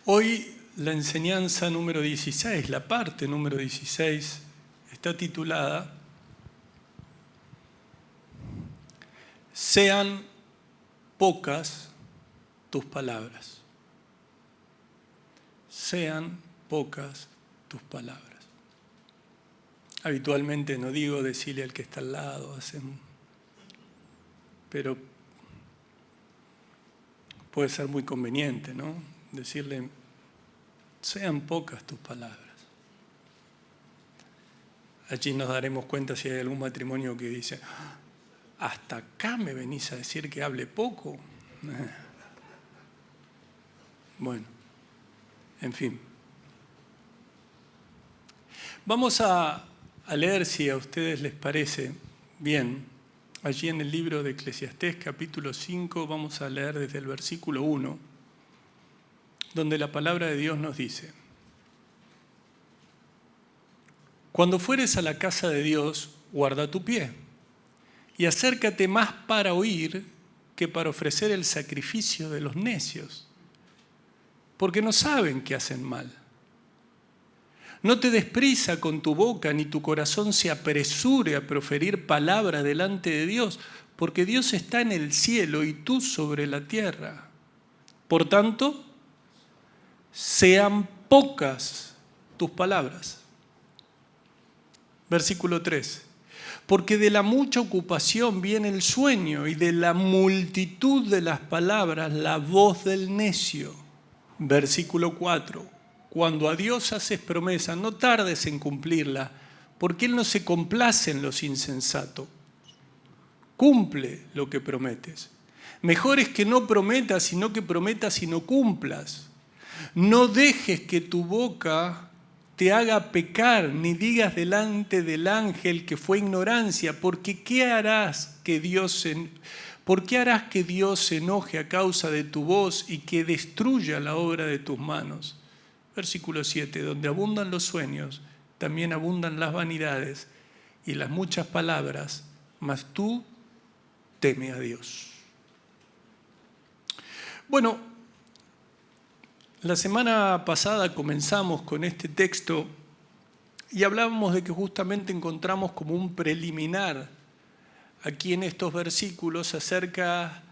Hoy la enseñanza número 16, la parte número 16, está titulada Sean pocas tus palabras. Sean pocas tus palabras. Habitualmente no digo decirle al que está al lado, pero puede ser muy conveniente, ¿no? Decirle, sean pocas tus palabras. Allí nos daremos cuenta si hay algún matrimonio que dice, ¿hasta acá me venís a decir que hable poco? Bueno, en fin. Vamos a leer, si a ustedes les parece bien, allí en el libro de Eclesiastés, capítulo 5, vamos a leer desde el versículo 1, donde la palabra de Dios nos dice: Cuando fueres a la casa de Dios, guarda tu pie, y acércate más para oír que para ofrecer el sacrificio de los necios, porque no saben que hacen mal. No te des prisa con tu boca, ni tu corazón se apresure a proferir palabra delante de Dios, porque Dios está en el cielo y tú sobre la tierra. Por tanto, sean pocas tus palabras. Versículo 3. Porque de la mucha ocupación viene el sueño, y de la multitud de las palabras la voz del necio. Versículo 4. Cuando a Dios haces promesa, no tardes en cumplirla, porque Él no se complace en los insensatos. Cumple lo que prometes. Mejor es que no prometas, sino que prometas y no cumplas. No dejes que tu boca te haga pecar, ni digas delante del ángel que fue ignorancia, porque ¿por qué harás que Dios se enoje a causa de tu voz y que destruya la obra de tus manos? Versículo 7, donde abundan los sueños, también abundan las vanidades y las muchas palabras, mas tú teme a Dios. Bueno, la semana pasada comenzamos con este texto y hablábamos de que justamente encontramos como un preliminar aquí en estos versículos acerca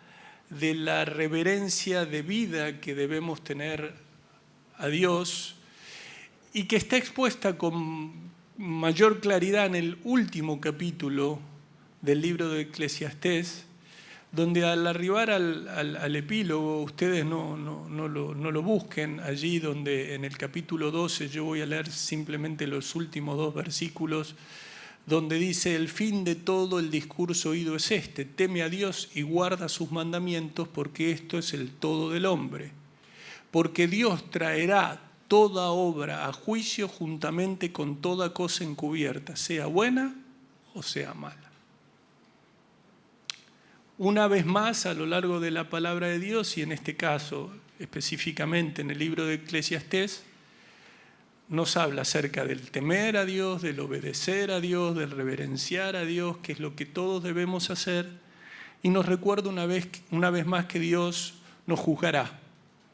de la reverencia debida que debemos tener a Dios, y que está expuesta con mayor claridad en el último capítulo del libro de Eclesiastés, donde al arribar al epílogo, ustedes no lo busquen, allí donde en el capítulo 12, yo voy a leer simplemente los últimos 2 versículos, donde dice: el fin de todo el discurso oído es este, teme a Dios y guarda sus mandamientos, porque esto es el todo del hombre. Porque Dios traerá toda obra a juicio juntamente con toda cosa encubierta, sea buena o sea mala. Una vez más, a lo largo de la palabra de Dios, y en este caso específicamente en el libro de Eclesiastés, nos habla acerca del temer a Dios, del obedecer a Dios, del reverenciar a Dios, que es lo que todos debemos hacer, y nos recuerda una vez más que Dios nos juzgará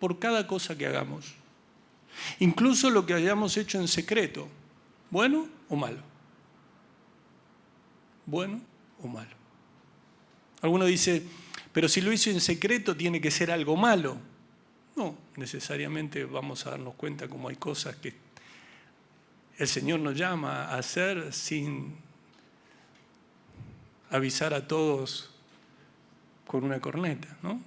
por cada cosa que hagamos, incluso lo que hayamos hecho en secreto, bueno o malo. Bueno o malo. Alguno dice, pero si lo hizo en secreto tiene que ser algo malo. No, necesariamente vamos a darnos cuenta como hay cosas que el Señor nos llama a hacer sin avisar a todos con una corneta, ¿no?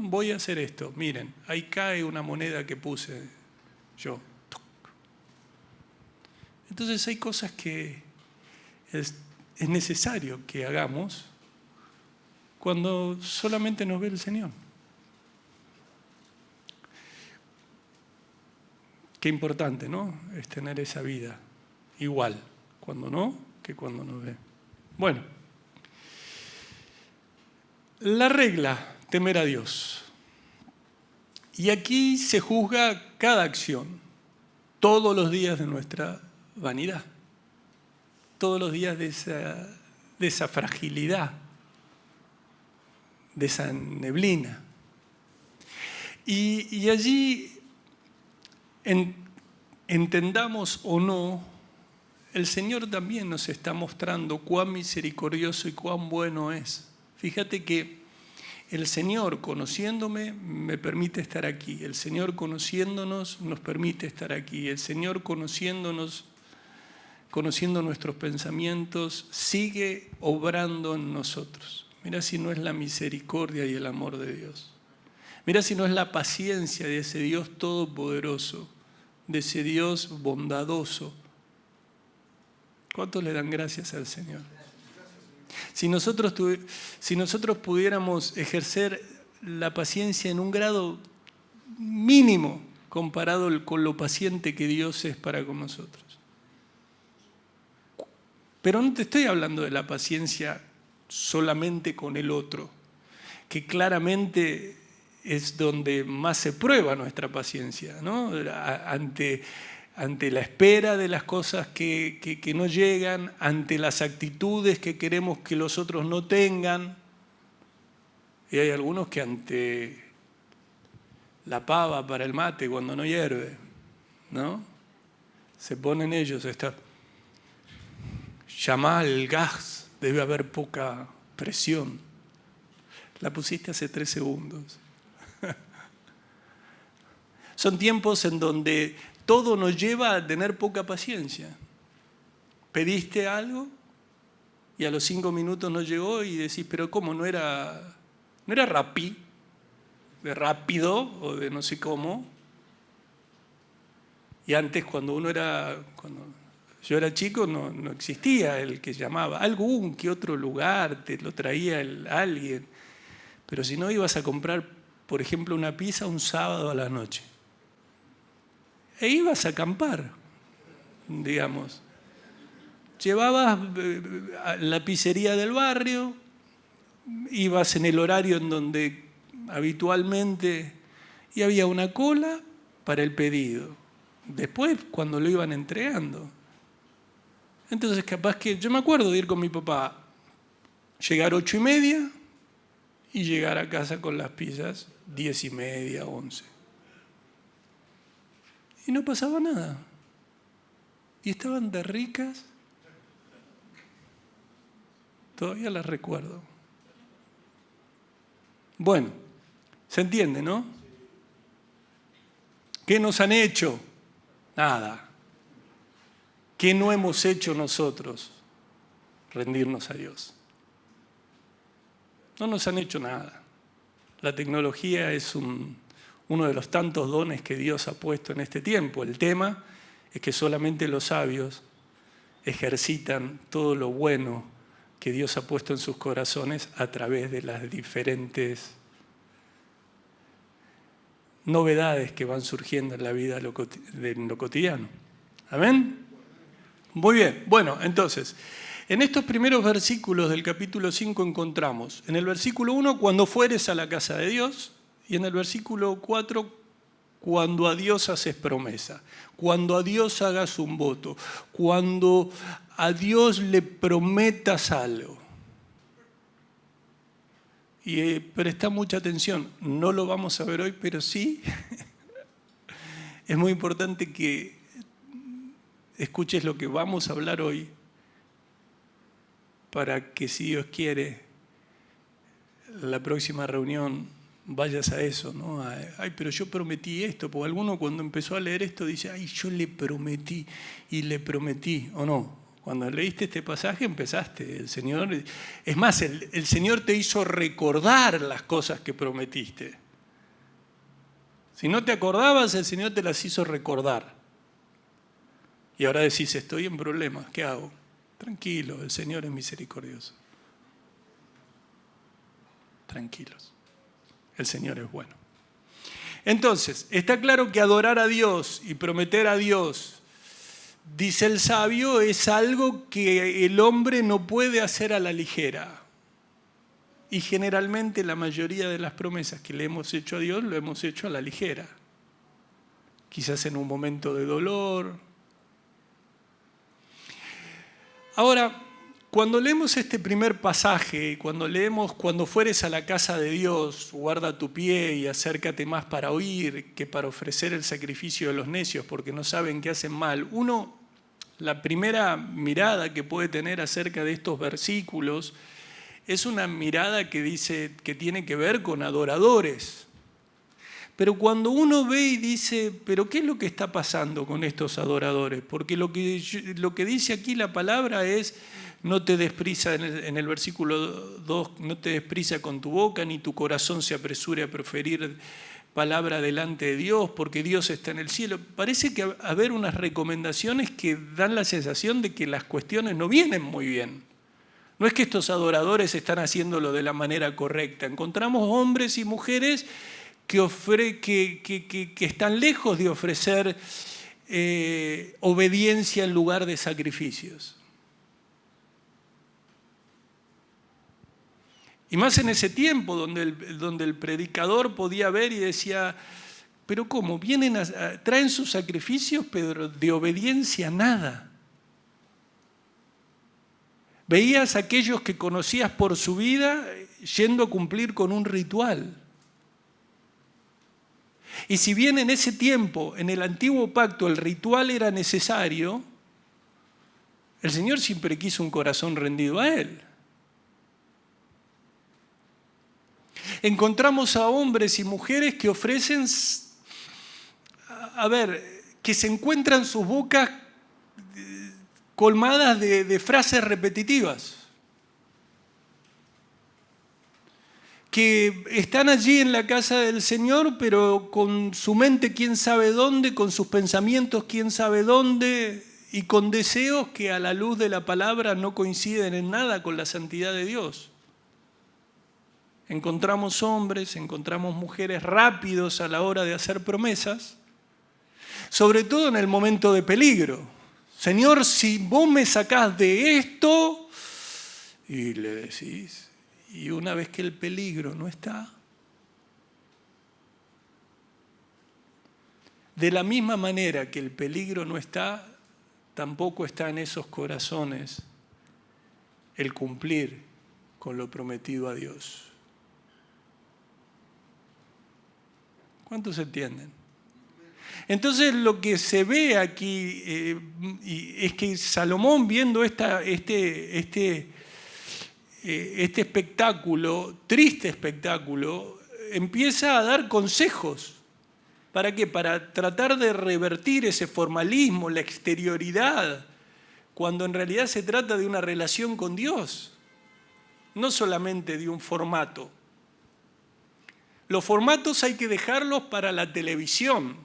Voy a hacer esto. Miren, ahí cae una moneda que puse yo. Entonces hay cosas que es necesario que hagamos cuando solamente nos ve el Señor. Qué importante, ¿no? Es tener esa vida igual, cuando no, que cuando nos ve. Bueno. La regla, temer a Dios. Y aquí se juzga cada acción, todos los días de nuestra vanidad, todos los días de esa fragilidad, de esa neblina. Y allí entendamos o no, el Señor también nos está mostrando cuán misericordioso y cuán bueno es. Fíjate que el Señor, conociéndome, me permite estar aquí. El Señor, conociéndonos, nos permite estar aquí. El Señor, conociéndonos, conociendo nuestros pensamientos, sigue obrando en nosotros. Mira si no es la misericordia y el amor de Dios. Mira si no es la paciencia de ese Dios todopoderoso, de ese Dios bondadoso. ¿Cuántos le dan gracias al Señor? Si nosotros pudiéramos ejercer la paciencia en un grado mínimo comparado con lo paciente que Dios es para con nosotros. Pero no te estoy hablando de la paciencia solamente con el otro, que claramente es donde más se prueba nuestra paciencia, ¿no? Ante la espera de las cosas que no llegan, ante las actitudes que queremos que los otros no tengan. Y hay algunos que ante la pava para el mate cuando no hierve, ¿no? Se ponen ellos, llama al gas, debe haber poca presión. La pusiste hace 3 segundos. Son tiempos en donde todo nos lleva a tener poca paciencia. Pediste algo y a los 5 minutos no llegó y decís, pero ¿cómo? ¿No era Rappi? ¿De rápido o de no sé cómo? Y antes cuando yo era chico no existía el que llamaba. Algún que otro lugar te lo traía alguien. Pero si no ibas a comprar, por ejemplo, una pizza un sábado a la noche. E ibas a acampar, digamos. Llevabas la pizzería del barrio, ibas en el horario en donde habitualmente, y había una cola para el pedido. Después, cuando lo iban entregando. Entonces, capaz que, yo me acuerdo de ir con mi papá, llegar 8:30 y llegar a casa con las pizzas 10:30, 11. Y no pasaba nada. Y estaban de ricas. Todavía las recuerdo. Bueno, se entiende, ¿no? ¿Qué nos han hecho? Nada. ¿Qué no hemos hecho nosotros? Rendirnos a Dios. No nos han hecho nada. La tecnología es uno de los tantos dones que Dios ha puesto en este tiempo. El tema es que solamente los sabios ejercitan todo lo bueno que Dios ha puesto en sus corazones a través de las diferentes novedades que van surgiendo en la vida en lo cotidiano. ¿Amén? Muy bien. Bueno, entonces, en estos primeros versículos del capítulo 5 encontramos, en el versículo 1, cuando fueres a la casa de Dios, y en el versículo 4, cuando a Dios haces promesa, cuando a Dios hagas un voto, cuando a Dios le prometas algo. Y presta mucha atención, no lo vamos a ver hoy, pero sí, es muy importante que escuches lo que vamos a hablar hoy, para que, si Dios quiere, la próxima reunión vayas a eso, ¿no? Ay, pero yo prometí esto, porque alguno cuando empezó a leer esto dice, ay, yo le prometí, ¿o no? Cuando leíste este pasaje empezaste, el Señor, es más, el Señor te hizo recordar las cosas que prometiste. Si no te acordabas, el Señor te las hizo recordar. Y ahora decís, estoy en problemas, ¿qué hago? Tranquilo, el Señor es misericordioso. Tranquilos, el Señor es bueno. Entonces, está claro que adorar a Dios y prometer a Dios, dice el sabio, es algo que el hombre no puede hacer a la ligera. Y generalmente la mayoría de las promesas que le hemos hecho a Dios lo hemos hecho a la ligera. Quizás en un momento de dolor. Ahora, Cuando leemos este primer pasaje, cuando leemos cuando fueres a la casa de Dios, guarda tu pie y acércate más para oír que para ofrecer el sacrificio de los necios, porque no saben que hacen mal. La primera mirada que puede tener acerca de estos versículos es una mirada que dice que tiene que ver con adoradores. Pero cuando uno ve y dice, ¿pero qué es lo que está pasando con estos adoradores? Porque lo que dice aquí la palabra es, no te des prisa, en el versículo 2, no te des prisa con tu boca, ni tu corazón se apresure a proferir palabra delante de Dios, porque Dios está en el cielo. Parece que haber unas recomendaciones que dan la sensación de que las cuestiones no vienen muy bien. No es que estos adoradores están haciéndolo de la manera correcta. Encontramos hombres y mujeres que están lejos de ofrecer obediencia en lugar de sacrificios. Y más en ese tiempo donde el predicador podía ver y decía, pero ¿cómo? Traen sus sacrificios, pero de obediencia nada. Veías a aquellos que conocías por su vida yendo a cumplir con un ritual. Y si bien en ese tiempo, en el antiguo pacto, el ritual era necesario, el Señor siempre quiso un corazón rendido a Él. Encontramos a hombres y mujeres que ofrecen, que se encuentran sus bocas colmadas de frases repetitivas, que están allí en la casa del Señor, pero con su mente quién sabe dónde, con sus pensamientos quién sabe dónde, y con deseos que a la luz de la palabra no coinciden en nada con la santidad de Dios. Encontramos hombres, encontramos mujeres rápidos a la hora de hacer promesas, sobre todo en el momento de peligro. Señor, si vos me sacás de esto, y le decís, y una vez que el peligro no está, de la misma manera que el peligro no está, tampoco está en esos corazones el cumplir con lo prometido a Dios. ¿Cuántos entienden? Entonces lo que se ve aquí es que Salomón, viendo este espectáculo, triste espectáculo, empieza a dar consejos. ¿Para qué? Para tratar de revertir ese formalismo, la exterioridad, cuando en realidad se trata de una relación con Dios, no solamente de un formato. Los formatos hay que dejarlos para la televisión.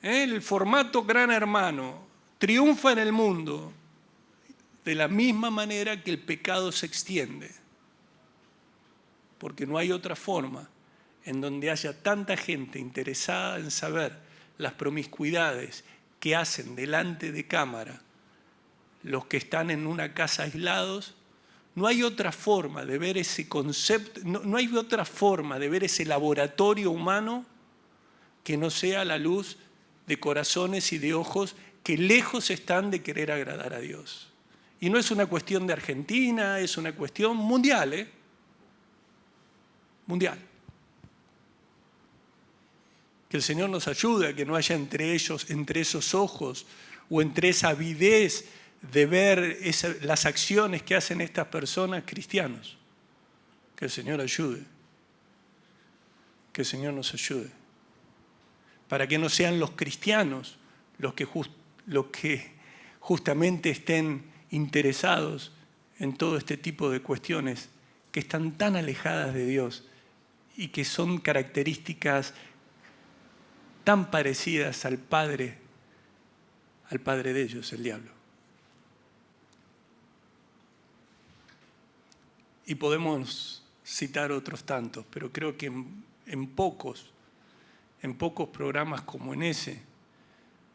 El formato Gran Hermano triunfa en el mundo de la misma manera que el pecado se extiende. Porque no hay otra forma en donde haya tanta gente interesada en saber las promiscuidades que hacen delante de cámara los que están en una casa aislados. No hay otra forma de ver ese concepto, no hay otra forma de ver ese laboratorio humano que no sea a la luz de corazones y de ojos que lejos están de querer agradar a Dios. Y no es una cuestión de Argentina, es una cuestión mundial, mundial. Que el Señor nos ayude a que no haya entre esos ojos o entre esa avidez de ver las acciones que hacen estas personas cristianos. Que el Señor ayude. Que el Señor nos ayude. Para que no sean los cristianos los que justamente estén interesados en todo este tipo de cuestiones que están tan alejadas de Dios y que son características tan parecidas al padre de ellos, el diablo. Y podemos citar otros tantos, pero creo que en pocos programas como en ese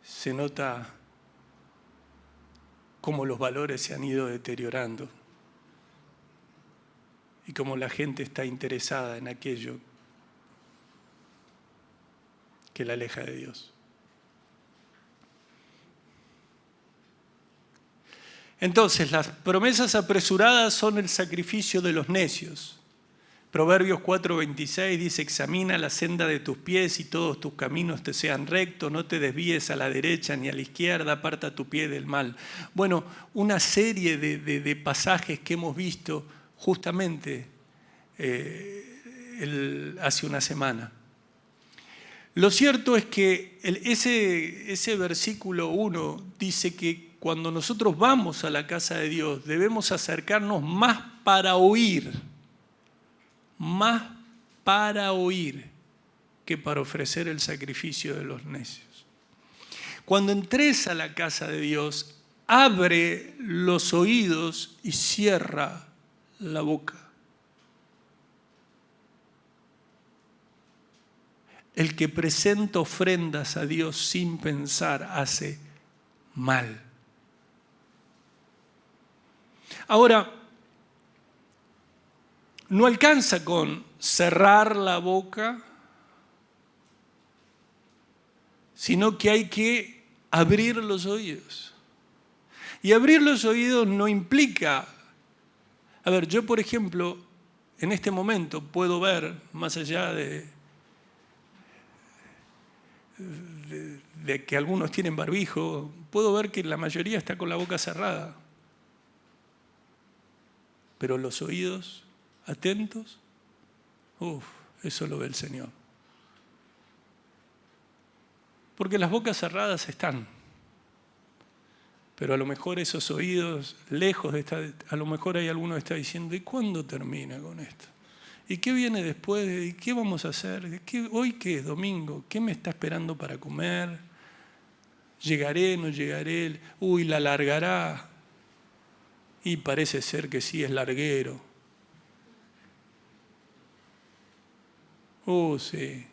se nota cómo los valores se han ido deteriorando y cómo la gente está interesada en aquello que la aleja de Dios. Entonces, las promesas apresuradas son el sacrificio de los necios. Proverbios 4:26 dice: examina la senda de tus pies y todos tus caminos te sean rectos, no te desvíes a la derecha ni a la izquierda, aparta tu pie del mal. Bueno, una serie de pasajes que hemos visto justamente hace una semana. Lo cierto es que ese versículo 1 dice que cuando nosotros vamos a la casa de Dios debemos acercarnos más para oír que para ofrecer el sacrificio de los necios. Cuando entres a la casa de Dios, abre los oídos y cierra la boca. El que presenta ofrendas a Dios sin pensar hace mal. Ahora, no alcanza con cerrar la boca, sino que hay que abrir los oídos. Y abrir los oídos no implica... A ver, yo por ejemplo, en este momento puedo ver, más allá de que algunos tienen barbijo, puedo ver que la mayoría está con la boca cerrada. Pero los oídos atentos, eso lo ve el Señor. Porque las bocas cerradas están, pero a lo mejor esos oídos, lejos de estar, a lo mejor hay alguno que está diciendo: ¿y cuándo termina con esto? ¿Y qué viene después? ¿Y qué vamos a hacer? ¿Hoy qué es domingo? ¿Qué me está esperando para comer? ¿Llegaré, no llegaré? ¿La largará? Y parece ser que sí, es larguero. Sí.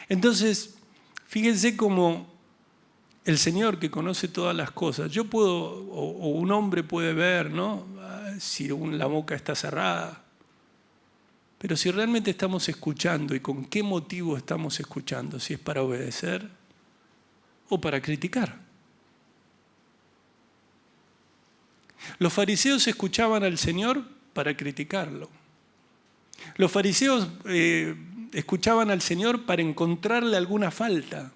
Entonces, fíjense cómo el Señor, que conoce todas las cosas, yo puedo, o un hombre puede ver, ¿no?, si la boca está cerrada. Pero si realmente estamos escuchando, ¿y con qué motivo estamos escuchando? Si es para obedecer o para criticar. Los fariseos escuchaban al Señor para criticarlo. Los fariseos escuchaban al Señor para encontrarle alguna falta.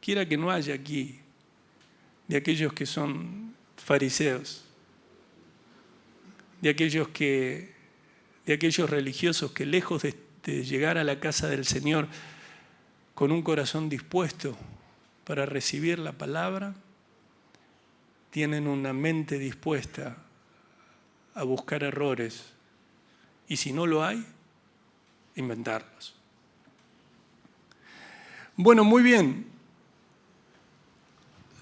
Quiera que no haya aquí de aquellos que son fariseos, de aquellos religiosos que lejos de llegar a la casa del Señor con un corazón dispuesto para recibir la palabra, tienen una mente dispuesta a buscar errores, y si no lo hay, inventarlos. Bueno, muy bien.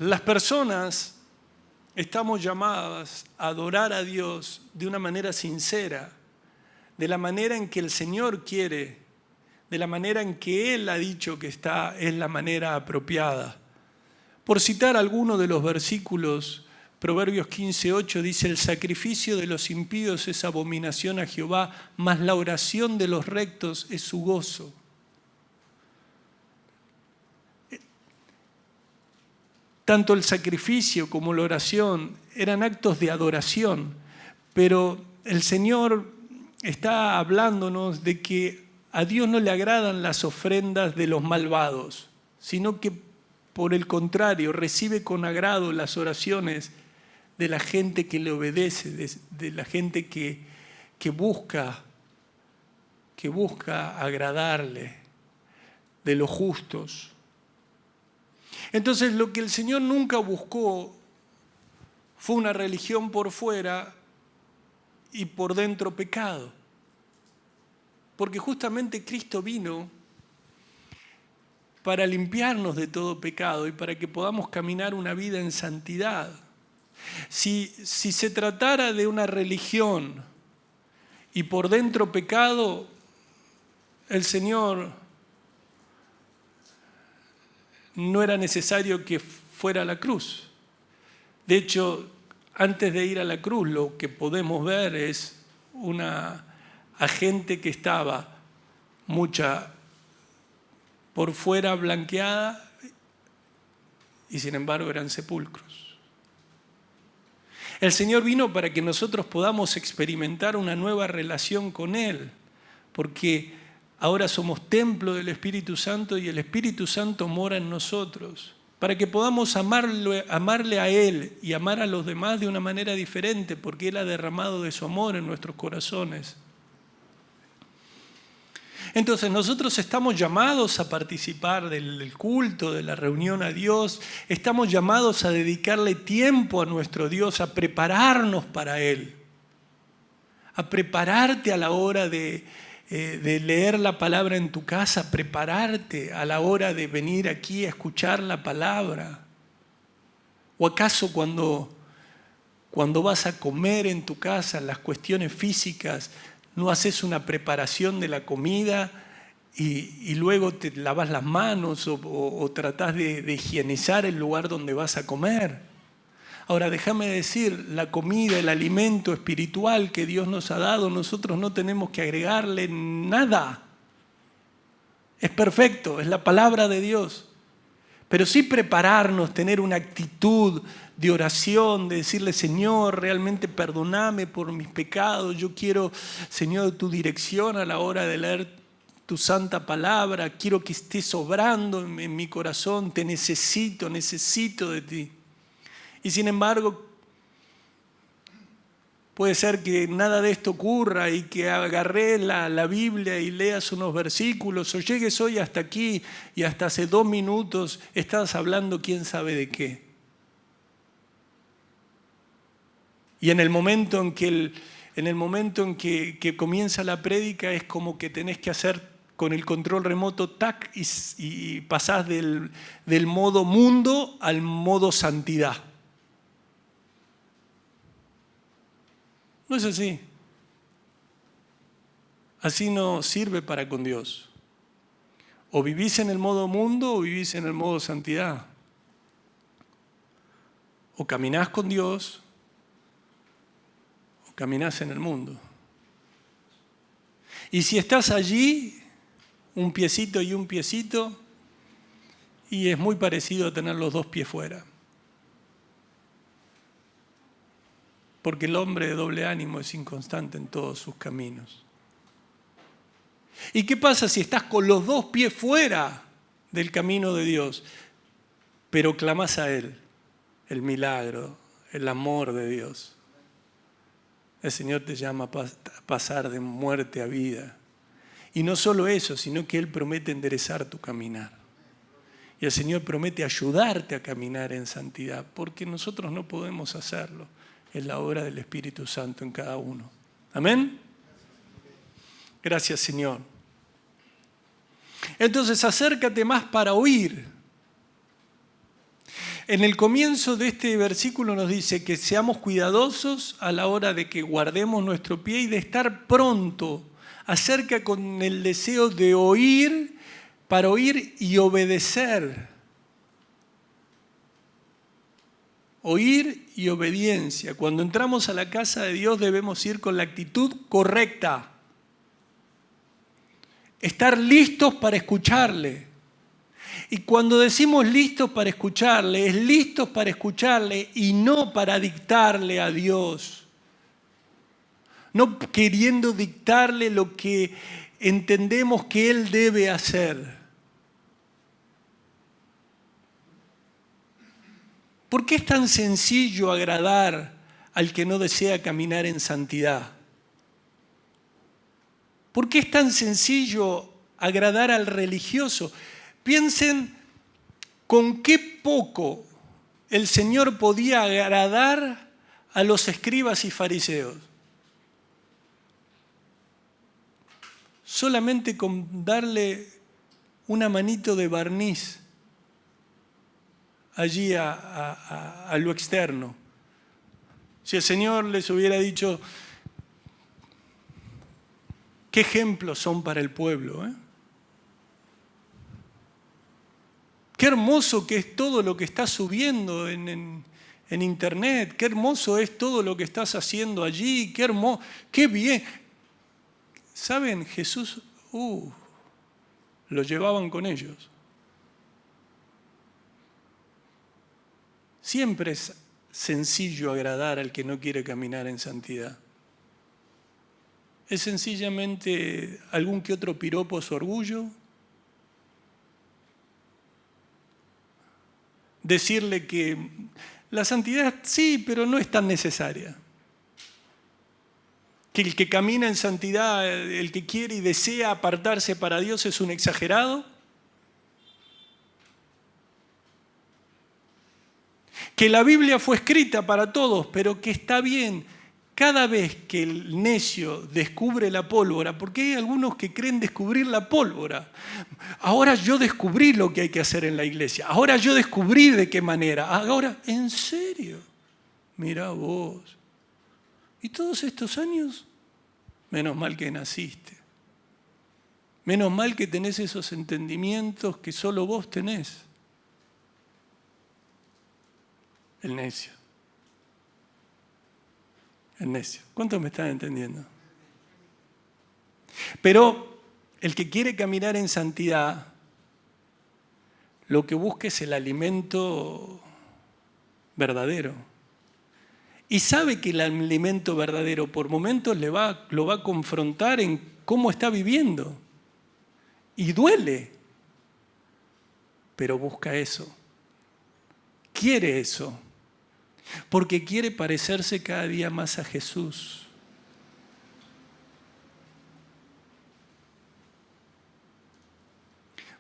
Las personas estamos llamadas a adorar a Dios de una manera sincera, de la manera en que el Señor quiere, de la manera en que Él ha dicho que es la manera apropiada. Por citar algunos de los versículos, Proverbios 15:8 dice: el sacrificio de los impíos es abominación a Jehová, mas la oración de los rectos es su gozo. Tanto el sacrificio como la oración eran actos de adoración, pero el Señor está hablándonos de que a Dios no le agradan las ofrendas de los malvados, sino que por el contrario recibe con agrado las oraciones de la gente que le obedece, de la gente que busca agradarle, de los justos. Entonces, lo que el Señor nunca buscó fue una religión por fuera y por dentro pecado. Porque justamente Cristo vino para limpiarnos de todo pecado y para que podamos caminar una vida en santidad. Si se tratara de una religión y por dentro pecado, el Señor no era necesario que fuera a la cruz. De hecho, antes de ir a la cruz, lo que podemos ver es una gente que estaba mucha por fuera blanqueada y sin embargo eran sepulcros. El Señor vino para que nosotros podamos experimentar una nueva relación con Él, porque ahora somos templo del Espíritu Santo y el Espíritu Santo mora en nosotros, para que podamos amarle a Él y amar a los demás de una manera diferente, porque Él ha derramado de su amor en nuestros corazones. Entonces nosotros estamos llamados a participar del culto, de la reunión a Dios, estamos llamados a dedicarle tiempo a nuestro Dios, a prepararnos para Él, a prepararte a la hora de leer la palabra en tu casa, prepararte a la hora de venir aquí a escuchar la palabra. ¿O acaso cuando vas a comer en tu casa, las cuestiones físicas, no haces una preparación de la comida y luego te lavas las manos o tratás de higienizar el lugar donde vas a comer? Ahora, déjame decir, la comida, el alimento espiritual que Dios nos ha dado, nosotros no tenemos que agregarle nada. Es perfecto, es la palabra de Dios. Pero sí prepararnos, tener una actitud de oración, de decirle, Señor, realmente perdóname por mis pecados. Yo quiero, Señor, tu dirección a la hora de leer tu santa palabra. Quiero que estés obrando en mi corazón. Te necesito de ti. Y sin embargo, puede ser que nada de esto ocurra y que agarré la Biblia y leas unos versículos o llegues hoy hasta aquí y hasta hace 2 minutos estás hablando quién sabe de qué. Y en el momento en que comienza la prédica es como que tenés que hacer con el control remoto tac y pasás del modo mundo al modo santidad. No es así. Así no sirve para con Dios. O vivís en el modo mundo o vivís en el modo santidad. O caminás con Dios o caminás en el mundo. Y si estás allí, un piecito y un piecito, y es muy parecido a tener los 2 pies fuera. Porque el hombre de doble ánimo es inconstante en todos sus caminos. ¿Y qué pasa si estás con los 2 pies fuera del camino de Dios, pero clamás a Él, el milagro, el amor de Dios? El Señor te llama a pasar de muerte a vida. Y no solo eso, sino que Él promete enderezar tu caminar. Y el Señor promete ayudarte a caminar en santidad, porque nosotros no podemos hacerlo. Es la obra del Espíritu Santo en cada uno. ¿Amén? Gracias, Señor. Entonces, acércate más para oír. En el comienzo de este versículo nos dice que seamos cuidadosos a la hora de que guardemos nuestro pie y de estar pronto, acerca con el deseo de oír, para oír y obedecer. Oír y obediencia. Cuando entramos a la casa de Dios debemos ir con la actitud correcta. Estar listos para escucharle. Y cuando decimos listos para escucharle, es listos para escucharle y no para dictarle a Dios. No queriendo dictarle lo que entendemos que Él debe hacer. ¿Por qué es tan sencillo agradar al que no desea caminar en santidad? ¿Por qué es tan sencillo agradar al religioso? Piensen con qué poco el Señor podía agradar a los escribas y fariseos. Solamente con darle una manito de barniz allí a lo externo. Si el Señor les hubiera dicho, ¿qué ejemplos son para el pueblo? Qué hermoso que es todo lo que estás subiendo en internet, qué hermoso es todo lo que estás haciendo allí, qué bien. ¿Saben? Jesús, lo llevaban con ellos. siempre es sencillo agradar al que no quiere caminar en santidad. Es sencillamente algún que otro piropo a su orgullo, decirle que la santidad sí, pero no es tan necesaria. Que el que camina en santidad, el que quiere y desea apartarse para Dios es un exagerado. Que la Biblia fue escrita para todos, pero que está bien cada vez que el necio descubre la pólvora, porque hay algunos que creen descubrir la pólvora. Ahora yo descubrí lo que hay que hacer en la iglesia. Ahora yo descubrí de qué manera. Ahora, ¿en serio? Mirá vos. ¿Y todos estos años? Menos mal que naciste. Menos mal que tenés esos entendimientos que solo vos tenés. El necio. El necio. ¿Cuántos me están entendiendo? Pero el que quiere caminar en santidad, lo que busca es el alimento verdadero. Y sabe que el alimento verdadero por momentos lo va a confrontar en cómo está viviendo. Y duele. Pero busca eso. Quiere eso. Porque quiere parecerse cada día más a Jesús.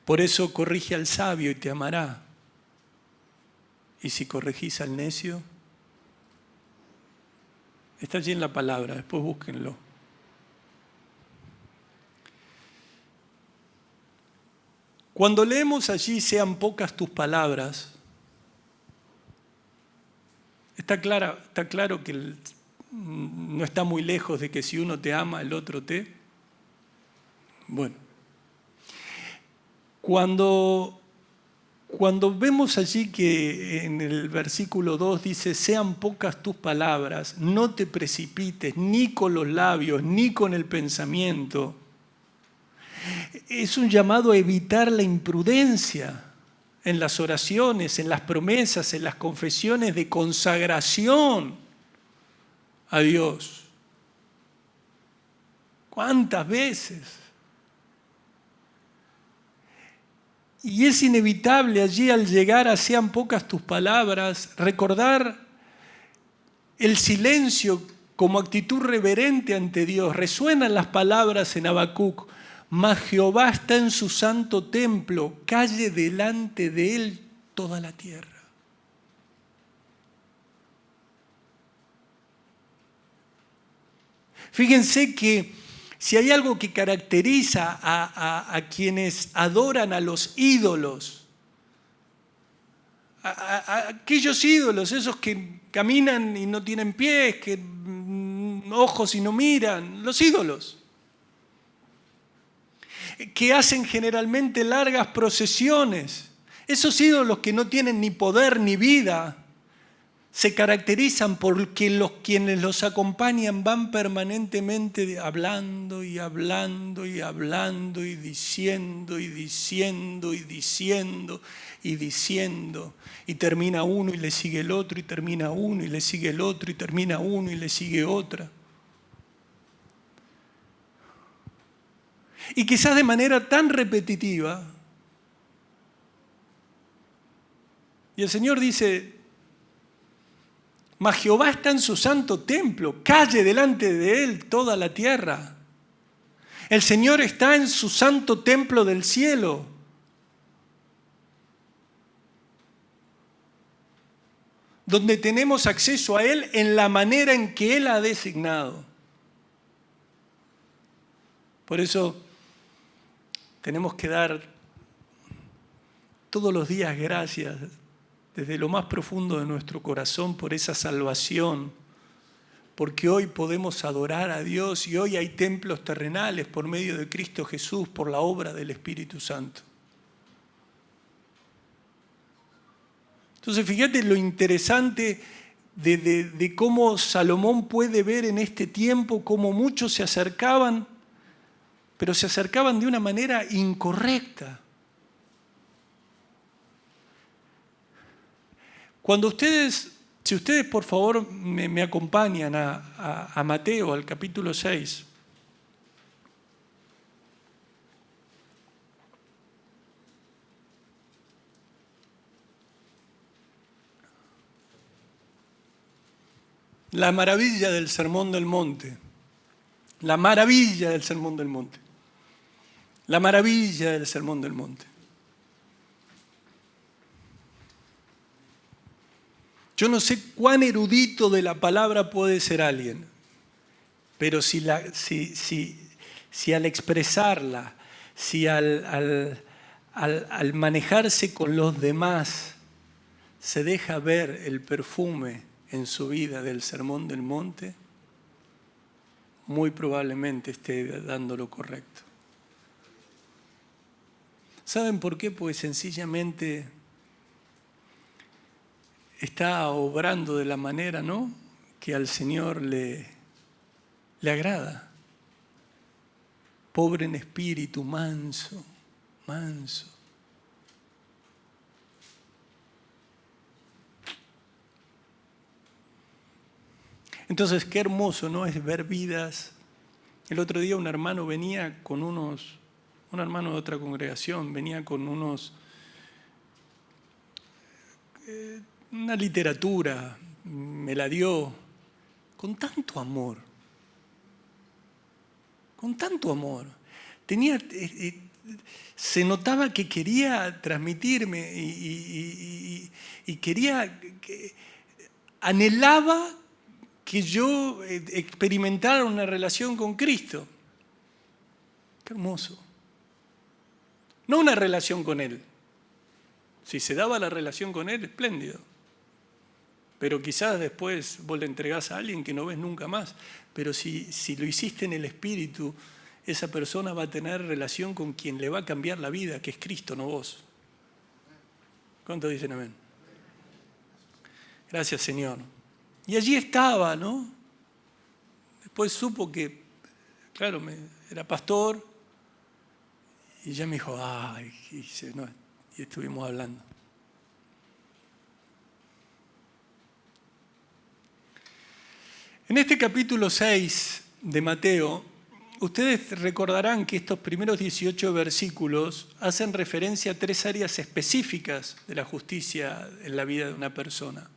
Por eso corrige al sabio y te amará. Y si corregís al necio, está allí en la palabra, después búsquenlo. Cuando leemos allí, sean pocas tus palabras, está claro que no está muy lejos de que si uno te ama, el otro te... Bueno, cuando vemos allí que en el versículo 2 dice, sean pocas tus palabras, no te precipites ni con los labios, ni con el pensamiento, es un llamado a evitar la imprudencia en las oraciones, en las promesas, en las confesiones de consagración a Dios. ¿Cuántas veces? Y es inevitable allí al llegar a sean pocas tus palabras, recordar el silencio como actitud reverente ante Dios. Resuenan las palabras en Habacuc, mas Jehová está en su santo templo, calle delante de él toda la tierra. Fíjense que si hay algo que caracteriza a quienes adoran a los ídolos, a aquellos ídolos, esos que caminan y no tienen pies, que ojos y no miran, los ídolos, que hacen generalmente largas procesiones, esos ídolos que no tienen ni poder ni vida, se caracterizan porque quienes los acompañan van permanentemente hablando y hablando y hablando y diciendo y diciendo y diciendo y diciendo. Y termina uno y le sigue el otro y termina uno y le sigue el otro y termina uno y le sigue otra. Y quizás de manera tan repetitiva. Y el Señor dice, mas Jehová está en su santo templo, calle delante de él toda la tierra. El Señor está en su santo templo del cielo. Donde tenemos acceso a Él en la manera en que Él ha designado. Por eso tenemos que dar todos los días gracias desde lo más profundo de nuestro corazón por esa salvación, porque hoy podemos adorar a Dios y hoy hay templos terrenales por medio de Cristo Jesús, por la obra del Espíritu Santo. Entonces fíjate lo interesante de cómo Salomón puede ver en este tiempo cómo muchos se acercaban, pero se acercaban de una manera incorrecta. Si ustedes por favor me acompañan a Mateo, al capítulo 6. La maravilla del Sermón del Monte. La maravilla del Sermón del Monte. La maravilla del Sermón del Monte. Yo no sé cuán erudito de la palabra puede ser alguien, pero si al expresarla, si al manejarse con los demás, se deja ver el perfume en su vida del Sermón del Monte, muy probablemente esté dando lo correcto. ¿Saben por qué? Pues sencillamente está obrando de la manera, ¿no?, que al Señor le agrada. Pobre en espíritu, manso, manso. Entonces, qué hermoso, ¿no?, es ver vidas. El otro día un hermano venía con un hermano de otra congregación, venía con una literatura, me la dio con tanto amor. Con tanto amor. Se notaba que quería transmitirme y anhelaba que yo experimentara una relación con Cristo. Qué hermoso. No una relación con Él. Si se daba la relación con Él, espléndido. Pero quizás después vos le entregás a alguien que no ves nunca más. Pero si lo hiciste en el Espíritu, esa persona va a tener relación con quien le va a cambiar la vida, que es Cristo, no vos. ¿Cuántos dicen amén? Gracias, Señor. Y allí estaba, ¿no? Después supo que, claro, era pastor, y ya me dijo, ay, y estuvimos hablando. En este capítulo 6 de Mateo, ustedes recordarán que estos primeros 18 versículos hacen referencia a 3 áreas específicas de la justicia en la vida de una persona.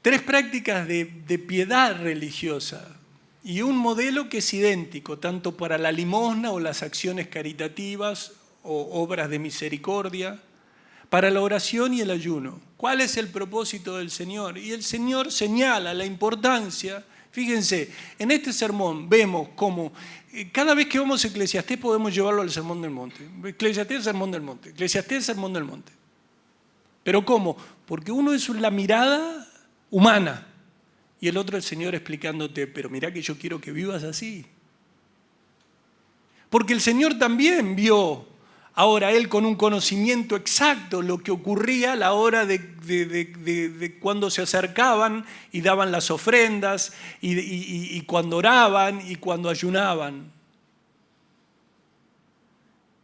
3 prácticas de piedad religiosa y un modelo que es idéntico, tanto para la limosna o las acciones caritativas o obras de misericordia, para la oración y el ayuno. ¿Cuál es el propósito del Señor? Y el Señor señala la importancia. Fíjense, en este sermón vemos cómo cada vez que vamos a Eclesiastés podemos llevarlo al Sermón del Monte. Eclesiastés, Sermón del Monte. Eclesiastés, Sermón del Monte. ¿Pero cómo? Porque uno es la mirada humana y el otro el Señor explicándote, pero mirá que yo quiero que vivas así. Porque el Señor también vio, ahora Él con un conocimiento exacto, lo que ocurría a la hora de cuando se acercaban y daban las ofrendas y cuando oraban y cuando ayunaban.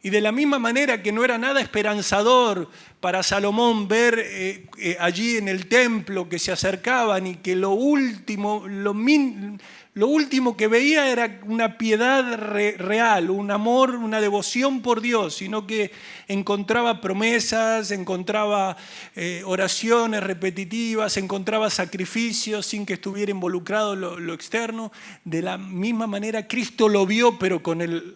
Y de la misma manera que no era nada esperanzador para Salomón ver allí en el templo que se acercaban y que lo último que veía era una piedad real, un amor, una devoción por Dios, sino que encontraba promesas, encontraba oraciones repetitivas, encontraba sacrificios sin que estuviera involucrado lo externo. De la misma manera Cristo lo vio, pero con el...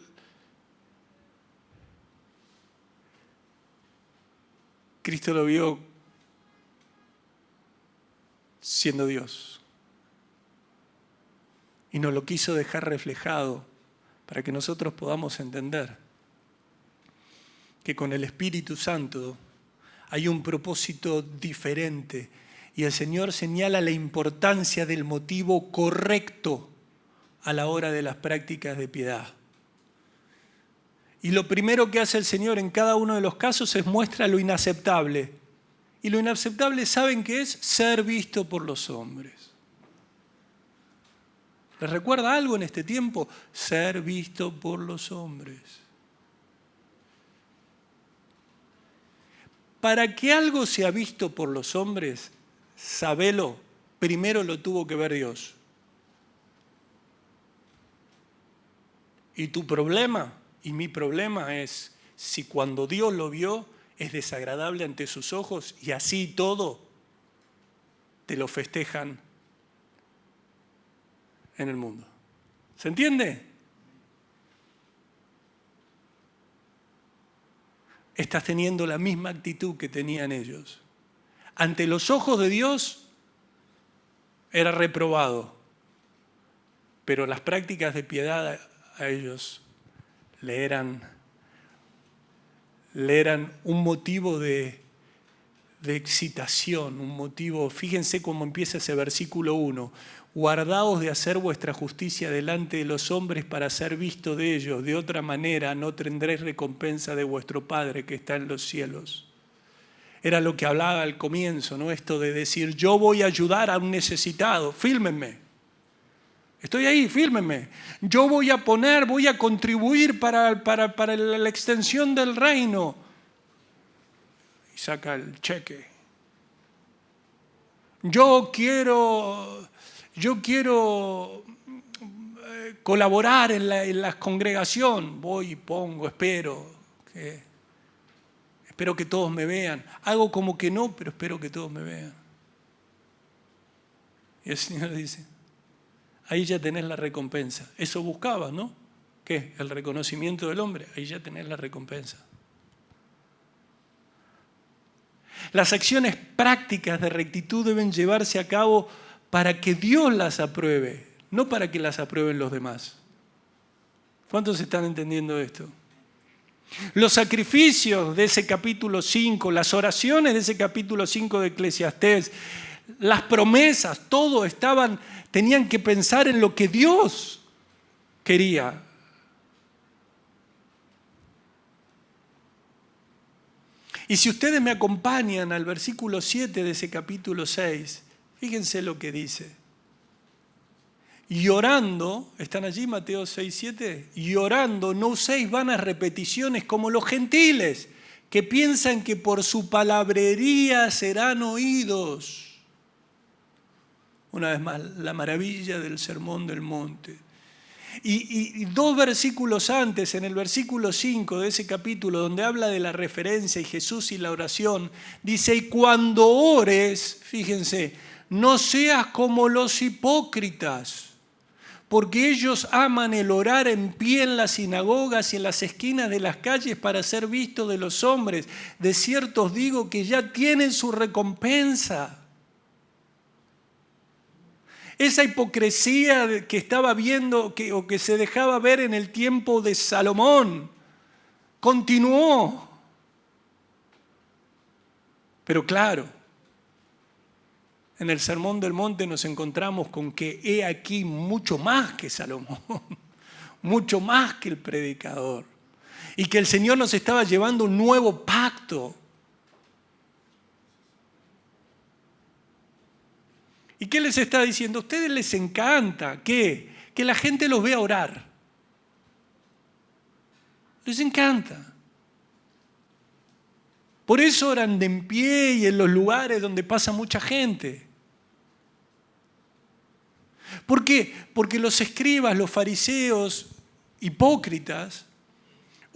Cristo lo vio siendo Dios y nos lo quiso dejar reflejado para que nosotros podamos entender que con el Espíritu Santo hay un propósito diferente y el Señor señala la importancia del motivo correcto a la hora de las prácticas de piedad. Y lo primero que hace el Señor en cada uno de los casos es muestra lo inaceptable. Y lo inaceptable, ¿saben qué es? Ser visto por los hombres. ¿Les recuerda algo en este tiempo? Ser visto por los hombres. para que algo sea visto por los hombres, sabelo, primero lo tuvo que ver Dios. Y tu problema y mi problema es si cuando Dios lo vio es desagradable ante sus ojos y así todo te lo festejan en el mundo. ¿Se entiende? Estás teniendo la misma actitud que tenían ellos. Ante los ojos de Dios era reprobado, pero las prácticas de piedad a ellos le eran un motivo de excitación, un motivo. Fíjense cómo empieza ese versículo 1. Guardaos de hacer vuestra justicia delante de los hombres para ser visto de ellos. De otra manera no tendréis recompensa de vuestro Padre que está en los cielos. Era lo que hablaba al comienzo, ¿no? Esto de decir, yo voy a ayudar a un necesitado, fílmenme. Estoy ahí, fílmenme. Yo voy a contribuir para la extensión del reino. Y saca el cheque. Yo quiero colaborar en la congregación. Voy y pongo, espero que todos me vean. Hago como que no, pero espero que todos me vean. Y el Señor dice, ahí ya tenés la recompensa. Eso buscabas, ¿no? ¿Qué? El reconocimiento del hombre. Ahí ya tenés la recompensa. Las acciones prácticas de rectitud deben llevarse a cabo para que Dios las apruebe, no para que las aprueben los demás. ¿Cuántos están entendiendo esto? Los sacrificios de ese capítulo 5, las oraciones de ese capítulo 5 de Eclesiastés, las promesas, todo tenían que pensar en lo que Dios quería. Y si ustedes me acompañan al versículo 7 de ese capítulo 6, fíjense lo que dice. Y orando, ¿están allí Mateo 6, 7? Y orando no uséis vanas repeticiones como los gentiles, que piensan que por su palabrería serán oídos. Una vez más, la maravilla del Sermón del Monte. Y dos versículos antes, en el versículo 5 de ese capítulo, donde habla de la referencia y Jesús y la oración, dice, y cuando ores, fíjense, no seas como los hipócritas, porque ellos aman el orar en pie en las sinagogas y en las esquinas de las calles para ser vistos de los hombres. De cierto os digo que ya tienen su recompensa. Esa hipocresía que estaba viendo o que se dejaba ver en el tiempo de Salomón continuó. Pero claro, en el Sermón del Monte nos encontramos con que he aquí mucho más que Salomón, mucho más que el predicador, y que el Señor nos estaba llevando un nuevo pacto. ¿Y qué les está diciendo? A ustedes les encanta, ¿qué? Que la gente los vea orar. Les encanta. Por eso oran de en pie y en los lugares donde pasa mucha gente. ¿Por qué? Porque los escribas, los fariseos, hipócritas,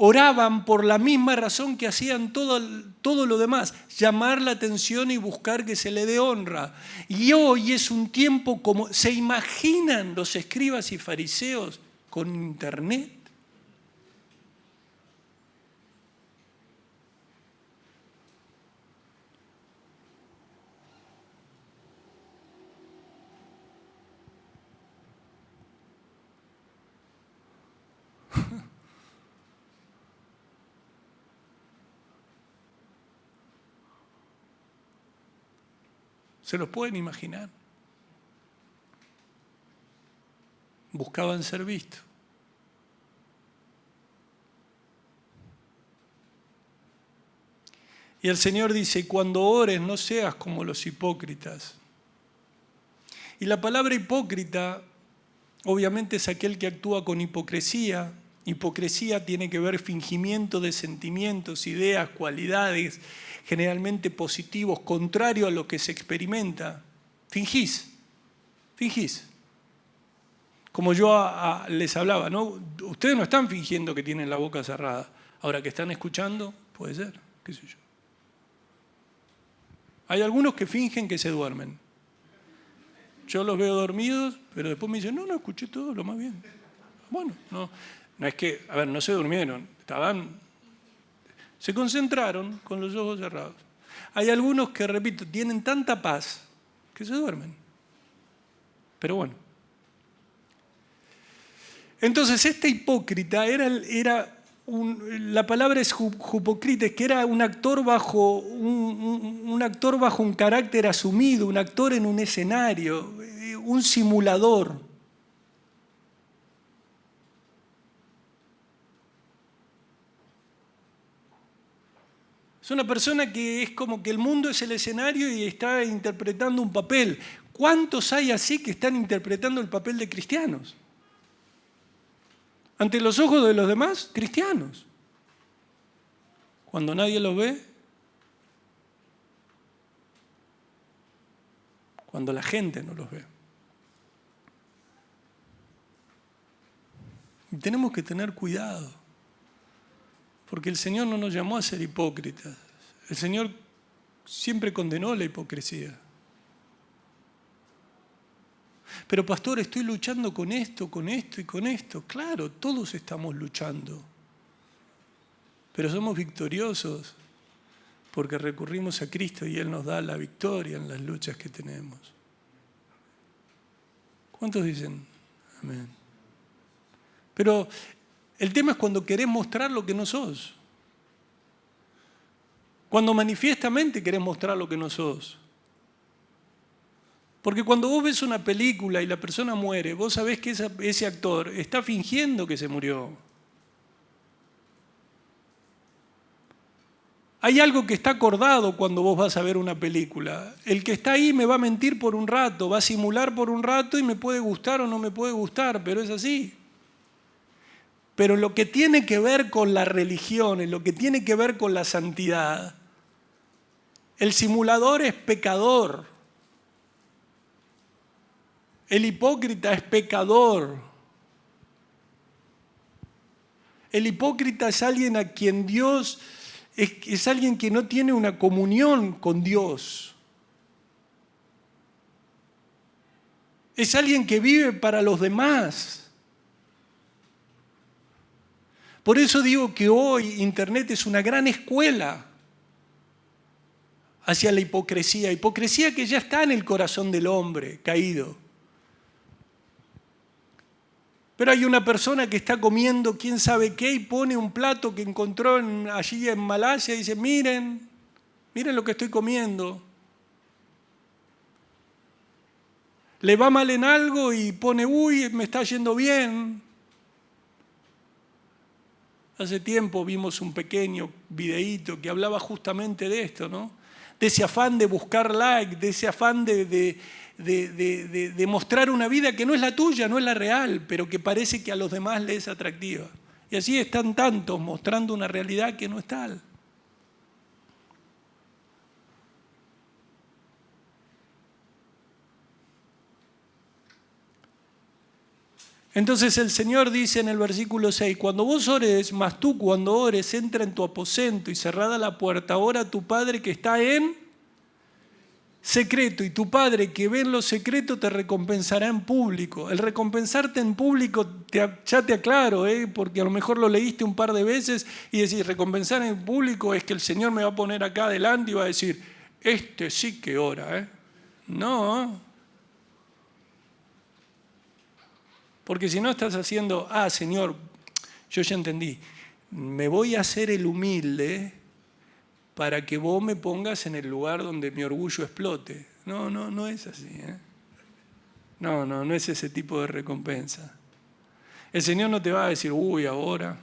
oraban por la misma razón que hacían todo lo demás, llamar la atención y buscar que se le dé honra. Y hoy es un tiempo como, ¿se imaginan los escribas y fariseos con internet? ¿Se los pueden imaginar? Buscaban ser vistos. Y el Señor dice, cuando ores no seas como los hipócritas. Y la palabra hipócrita, obviamente es aquel que actúa con hipocresía, Hipocresía tiene que ver fingimiento de sentimientos, ideas, cualidades, generalmente positivos, contrario a lo que se experimenta. Fingís. Como yo les hablaba, ¿no? Ustedes no están fingiendo que tienen la boca cerrada. Ahora que están escuchando, puede ser, qué sé yo. Hay algunos que fingen que se duermen. Yo los veo dormidos, pero después me dicen, no, escuché todo lo más bien. Bueno, no es que, no se durmieron, se concentraron con los ojos cerrados. Hay algunos que, repito, tienen tanta paz que se duermen. Pero bueno. Entonces, este hipócrita la palabra es hipócrita, que era un actor bajo un carácter asumido, un actor en un escenario, un simulador. Es una persona que es como que el mundo es el escenario y está interpretando un papel. ¿Cuántos hay así que están interpretando el papel de cristianos? Ante los ojos de los demás, cristianos. Cuando nadie los ve, cuando la gente no los ve. Y tenemos que tener cuidado, porque el Señor no nos llamó a ser hipócritas. El Señor siempre condenó la hipocresía. Pero pastor, estoy luchando con esto y con esto. Claro, todos estamos luchando. Pero somos victoriosos porque recurrimos a Cristo y Él nos da la victoria en las luchas que tenemos. ¿Cuántos dicen amén? Pero el tema es cuando querés mostrar lo que no sos. Cuando manifiestamente querés mostrar lo que no sos. Porque cuando vos ves una película y la persona muere, vos sabés que ese actor está fingiendo que se murió. Hay algo que está acordado cuando vos vas a ver una película. El que está ahí me va a mentir por un rato, va a simular por un rato y me puede gustar o no me puede gustar, pero es así. Pero lo que tiene que ver con la religión, en lo que tiene que ver con la santidad, el simulador es pecador. El hipócrita es pecador. El hipócrita es alguien a quien Dios, es alguien que no tiene una comunión con Dios. Es alguien que vive para los demás. Por eso digo que hoy Internet es una gran escuela hacia la hipocresía. Hipocresía que ya está en el corazón del hombre caído. Pero hay una persona que está comiendo quién sabe qué y pone un plato que encontró allí en Malasia y dice, miren lo que estoy comiendo. Le va mal en algo y pone, uy, me está yendo bien. Hace tiempo vimos un pequeño videíto que hablaba justamente de esto, ¿no? De ese afán de buscar like, de ese afán de mostrar una vida que no es la tuya, no es la real, pero que parece que a los demás les es atractiva. Y así están tantos mostrando una realidad que no es tal. Entonces el Señor dice en el versículo 6, cuando vos ores, mas tú cuando ores, entra en tu aposento y cerrada la puerta, ora a tu Padre que está en secreto, y tu Padre que ve en lo secreto te recompensará en público. El recompensarte en público, ya te aclaro, porque a lo mejor lo leíste un par de veces y decís, recompensar en público es que el Señor me va a poner acá adelante y va a decir, este sí que ora, No. Porque si no estás haciendo, Señor, yo ya entendí, me voy a hacer el humilde para que vos me pongas en el lugar donde mi orgullo explote. No es así. No es ese tipo de recompensa. El Señor no te va a decir, uy, ahora.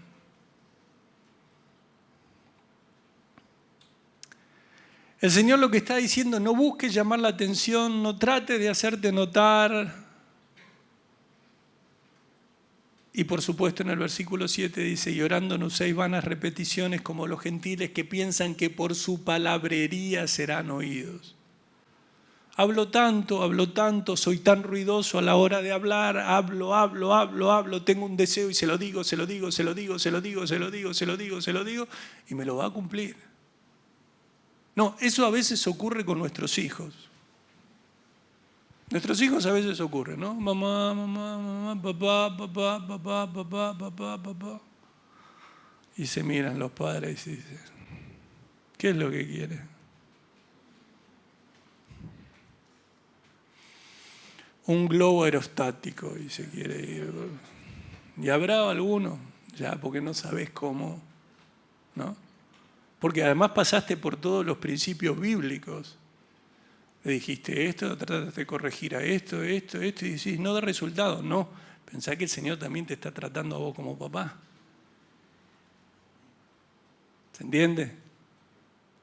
El Señor lo que está diciendo, no busques llamar la atención, no trates de hacerte notar. Y por supuesto en el versículo 7 dice, y orando no uséis vanas repeticiones como los gentiles que piensan que por su palabrería serán oídos. Hablo tanto, soy tan ruidoso a la hora de hablar, hablo, tengo un deseo y se lo digo, y me lo va a cumplir. No, eso a veces ocurre con nuestros hijos. Nuestros hijos a veces ocurren, ¿no? Mamá, papá. Y se miran los padres y dicen, ¿qué es lo que quiere? Un globo aerostático y se quiere ir. ¿Y habrá alguno? Ya, porque no sabes cómo, ¿no? Porque además pasaste por todos los principios bíblicos. Le dijiste esto, trataste de corregir a esto, y decís, no da resultado. No, pensá que el Señor también te está tratando a vos como papá. ¿Se entiende?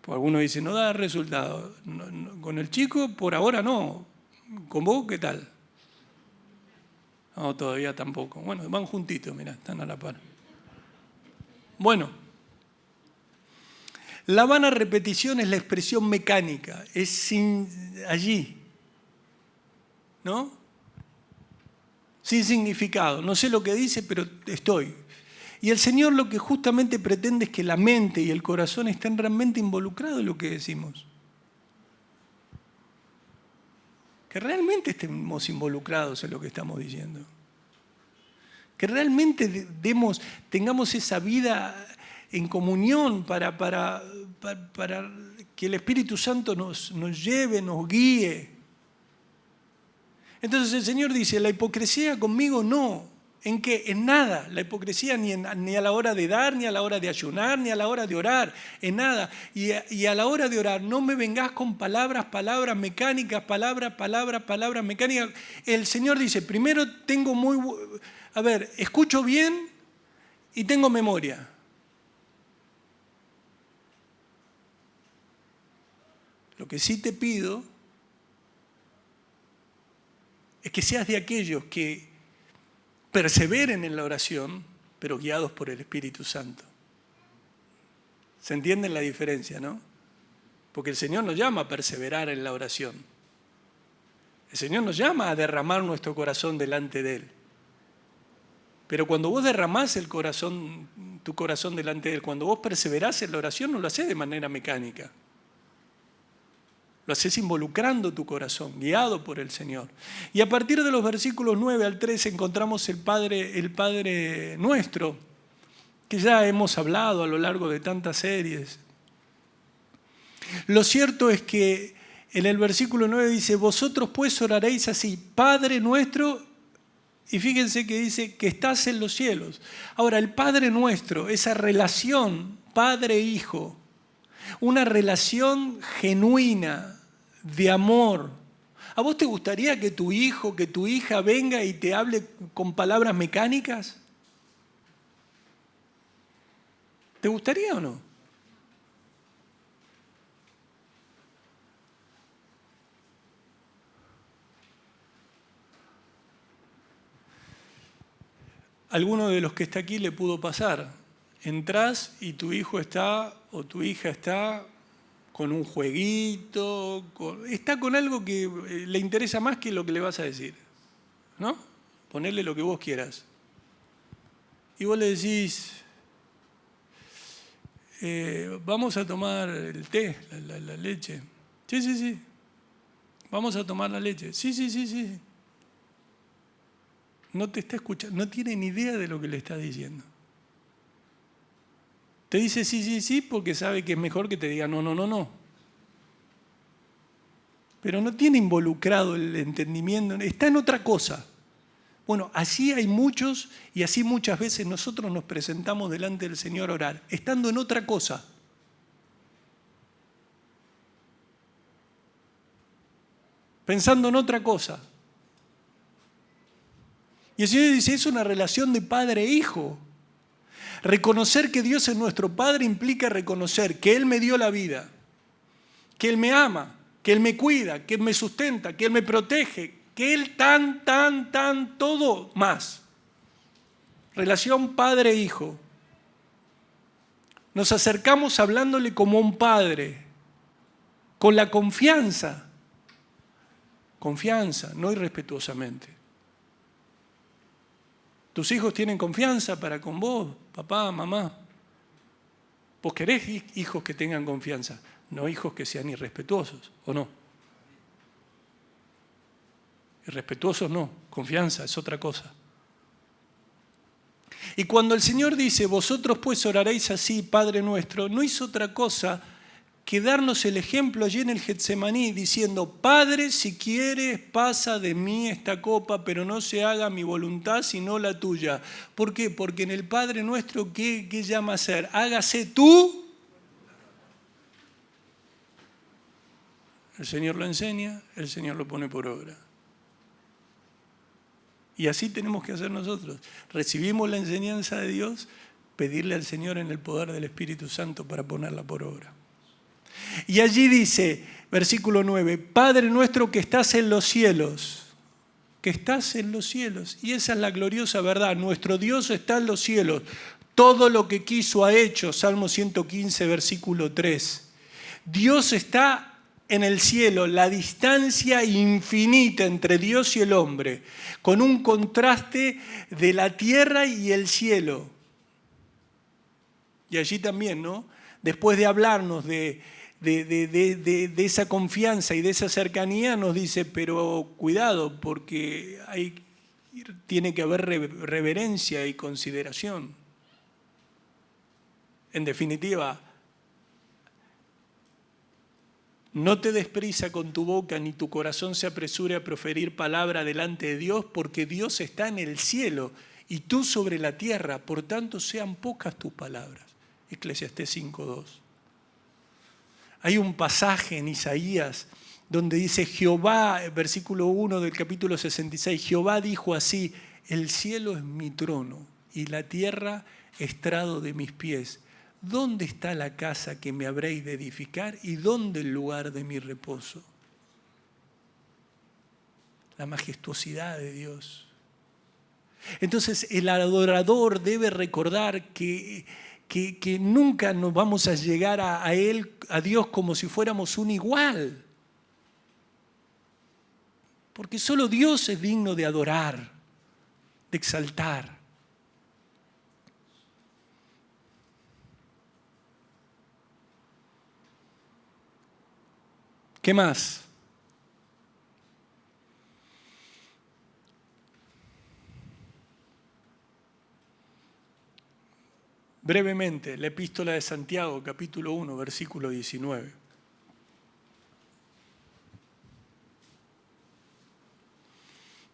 Pues algunos dicen, no da resultado. No, con el chico, por ahora no. ¿Con vos qué tal? No, todavía tampoco. Bueno, van juntitos, mirá, están a la par. Bueno, la vana repetición es la expresión mecánica, es allí, ¿no? Sin significado. No sé lo que dice, pero estoy. Y el Señor lo que justamente pretende es que la mente y el corazón estén realmente involucrados en lo que decimos. Que realmente estemos involucrados en lo que estamos diciendo. Que realmente tengamos esa vida en comunión para que el Espíritu Santo nos lleve, nos guíe. Entonces el Señor dice, la hipocresía conmigo no. ¿En qué? En nada. La hipocresía ni a la hora de dar, ni a la hora de ayunar, ni a la hora de orar. En nada. Y a la hora de orar, no me vengas con palabras mecánicas, palabras mecánicas. El Señor dice, primero escucho bien y tengo memoria. Lo que sí te pido es que seas de aquellos que perseveren en la oración, pero guiados por el Espíritu Santo. ¿Se entiende la diferencia, no? Porque el Señor nos llama a perseverar en la oración. El Señor nos llama a derramar nuestro corazón delante de Él. Pero cuando vos derramás tu corazón delante de Él, cuando vos perseverás en la oración, no lo hacés de manera mecánica. Lo haces involucrando tu corazón, guiado por el Señor. Y a partir de los versículos 9 al 13 encontramos el Padre Nuestro, que ya hemos hablado a lo largo de tantas series. Lo cierto es que en el versículo 9 dice, vosotros pues oraréis así, Padre Nuestro, y fíjense que dice que estás en los cielos. Ahora, el Padre Nuestro, esa relación Padre-Hijo, una relación genuina de amor. ¿A vos te gustaría que tu hijo, que tu hija venga y te hable con palabras mecánicas? ¿Te gustaría o no? Alguno de los que está aquí le pudo pasar. Entrás y tu hijo está o tu hija está con un jueguito, está con algo que le interesa más que lo que le vas a decir, ¿no? Ponerle lo que vos quieras. Y vos le decís, vamos a tomar el té, la leche. Sí. Vamos a tomar la leche. Sí. No te está escuchando, no tiene ni idea de lo que le estás diciendo. Te dice sí, porque sabe que es mejor que te diga no. Pero no tiene involucrado el entendimiento, está en otra cosa. Bueno, así hay muchos y así muchas veces nosotros nos presentamos delante del Señor a orar, estando en otra cosa. Pensando en otra cosa. Y el Señor dice, es una relación de padre e hijo. Reconocer que Dios es nuestro Padre implica reconocer que Él me dio la vida, que Él me ama, que Él me cuida, que Él me sustenta, que Él me protege, que Él todo más. Relación padre-hijo. Nos acercamos hablándole como un padre, con la confianza. Confianza, no irrespetuosamente. ¿Tus hijos tienen confianza para con vos, papá, mamá? ¿Vos querés hijos que tengan confianza? No hijos que sean irrespetuosos, ¿o no? Irrespetuosos no, confianza es otra cosa. Y cuando el Señor dice, vosotros pues oraréis así, Padre nuestro, no hizo otra cosa que darnos el ejemplo allí en el Getsemaní, diciendo, Padre, si quieres, pasa de mí esta copa, pero no se haga mi voluntad, sino la tuya. ¿Por qué? Porque en el Padre nuestro, ¿qué llama a ser? Hágase tú. El Señor lo enseña, el Señor lo pone por obra. Y así tenemos que hacer nosotros. Recibimos la enseñanza de Dios, pedirle al Señor en el poder del Espíritu Santo para ponerla por obra. Y allí dice, versículo 9, Padre nuestro que estás en los cielos, que estás en los cielos. Y esa es la gloriosa verdad, nuestro Dios está en los cielos. Todo lo que quiso ha hecho, Salmo 115, versículo 3. Dios está en el cielo, la distancia infinita entre Dios y el hombre, con un contraste de la tierra y el cielo. Y allí también, ¿no? Después de hablarnos de esa confianza y de esa cercanía, nos dice, pero cuidado, porque tiene que haber reverencia y consideración. En definitiva, no te des prisa con tu boca, ni tu corazón se apresure a proferir palabra delante de Dios, porque Dios está en el cielo y tú sobre la tierra, por tanto sean pocas tus palabras. Eclesiastés 5:2. Hay un pasaje en Isaías donde dice Jehová, versículo 1 del capítulo 66, Jehová dijo así, el cielo es mi trono y la tierra estrado de mis pies. ¿Dónde está la casa que me habréis de edificar y dónde el lugar de mi reposo? La majestuosidad de Dios. Entonces el adorador debe recordar que nunca nos vamos a llegar a Él, a Dios, como si fuéramos un igual. Porque solo Dios es digno de adorar, de exaltar. ¿Qué más? Brevemente, la epístola de Santiago, capítulo 1, versículo 19.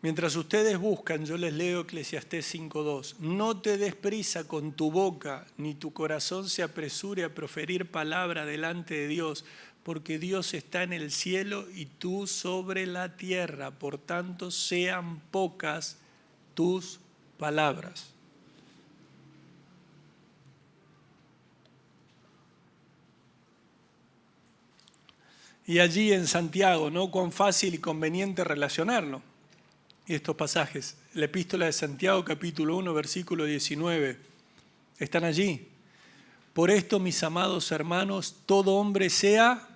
Mientras ustedes buscan, yo les leo Eclesiastés 5:2. No te des prisa con tu boca, ni tu corazón se apresure a proferir palabra delante de Dios, porque Dios está en el cielo y tú sobre la tierra, por tanto sean pocas tus palabras. Y allí en Santiago, ¿no? Cuán fácil y conveniente relacionarlo. Y estos pasajes, la epístola de Santiago, capítulo 1, versículo 19, están allí. Por esto, mis amados hermanos, todo hombre sea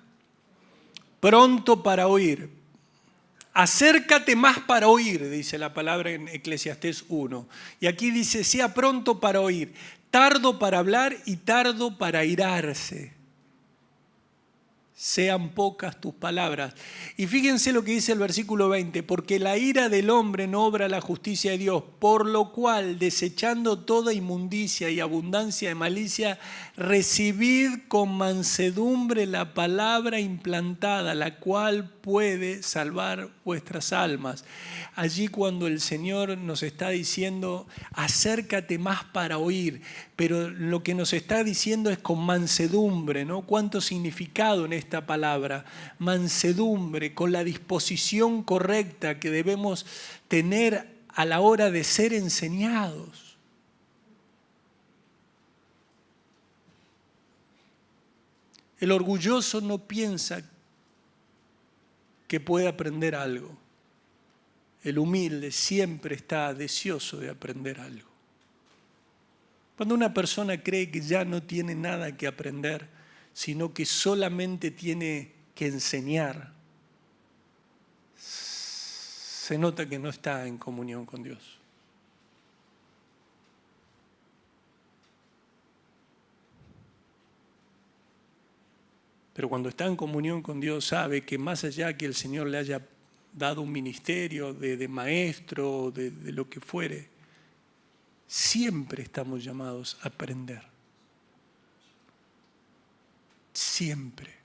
pronto para oír. Acércate más para oír, dice la palabra en Eclesiastés 1. Y aquí dice, sea pronto para oír, tardo para hablar y tardo para airarse. Sean pocas tus palabras. Y fíjense lo que dice el versículo 20, porque la ira del hombre no obra la justicia de Dios, por lo cual, desechando toda inmundicia y abundancia de malicia, recibid con mansedumbre la palabra implantada, la cual puede salvar vuestras almas. Allí cuando el Señor nos está diciendo, acércate más para oír, pero lo que nos está diciendo es con mansedumbre, ¿no? ¿Cuánto significado en esta palabra? Mansedumbre, con la disposición correcta que debemos tener a la hora de ser enseñados. El orgulloso no piensa que puede aprender algo. El humilde siempre está deseoso de aprender algo. Cuando una persona cree que ya no tiene nada que aprender, sino que solamente tiene que enseñar, se nota que no está en comunión con Dios. Pero cuando está en comunión con Dios sabe que más allá que el Señor le haya dado un ministerio de maestro, de lo que fuere, siempre estamos llamados a aprender. Siempre.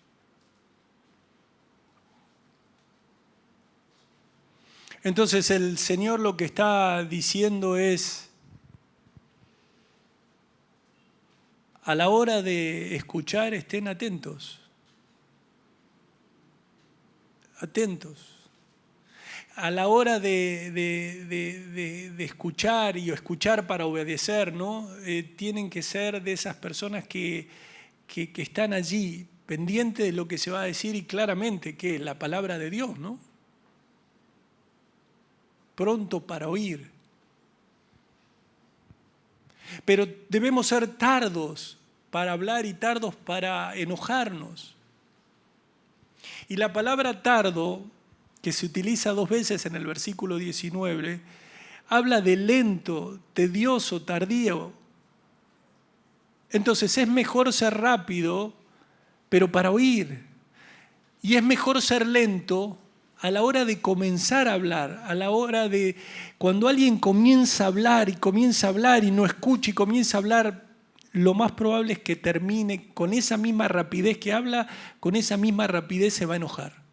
Entonces el Señor lo que está diciendo es, a la hora de escuchar estén atentos. Atentos. A la hora de escuchar y escuchar para obedecer, ¿no? Tienen que ser de esas personas que están allí, pendientes de lo que se va a decir y claramente que es la palabra de Dios, ¿no? Pronto para oír. Pero debemos ser tardos para hablar y tardos para enojarnos. Y la palabra tardo, que se utiliza 2 veces en el versículo 19, habla de lento, tedioso, tardío. Entonces es mejor ser rápido, pero para oír. Y es mejor ser lento a la hora de comenzar a hablar, a la hora de cuando alguien comienza a hablar y no escucha y comienza a hablar, lo más probable es que termine con esa misma rapidez que habla, con esa misma rapidez se va a enojar.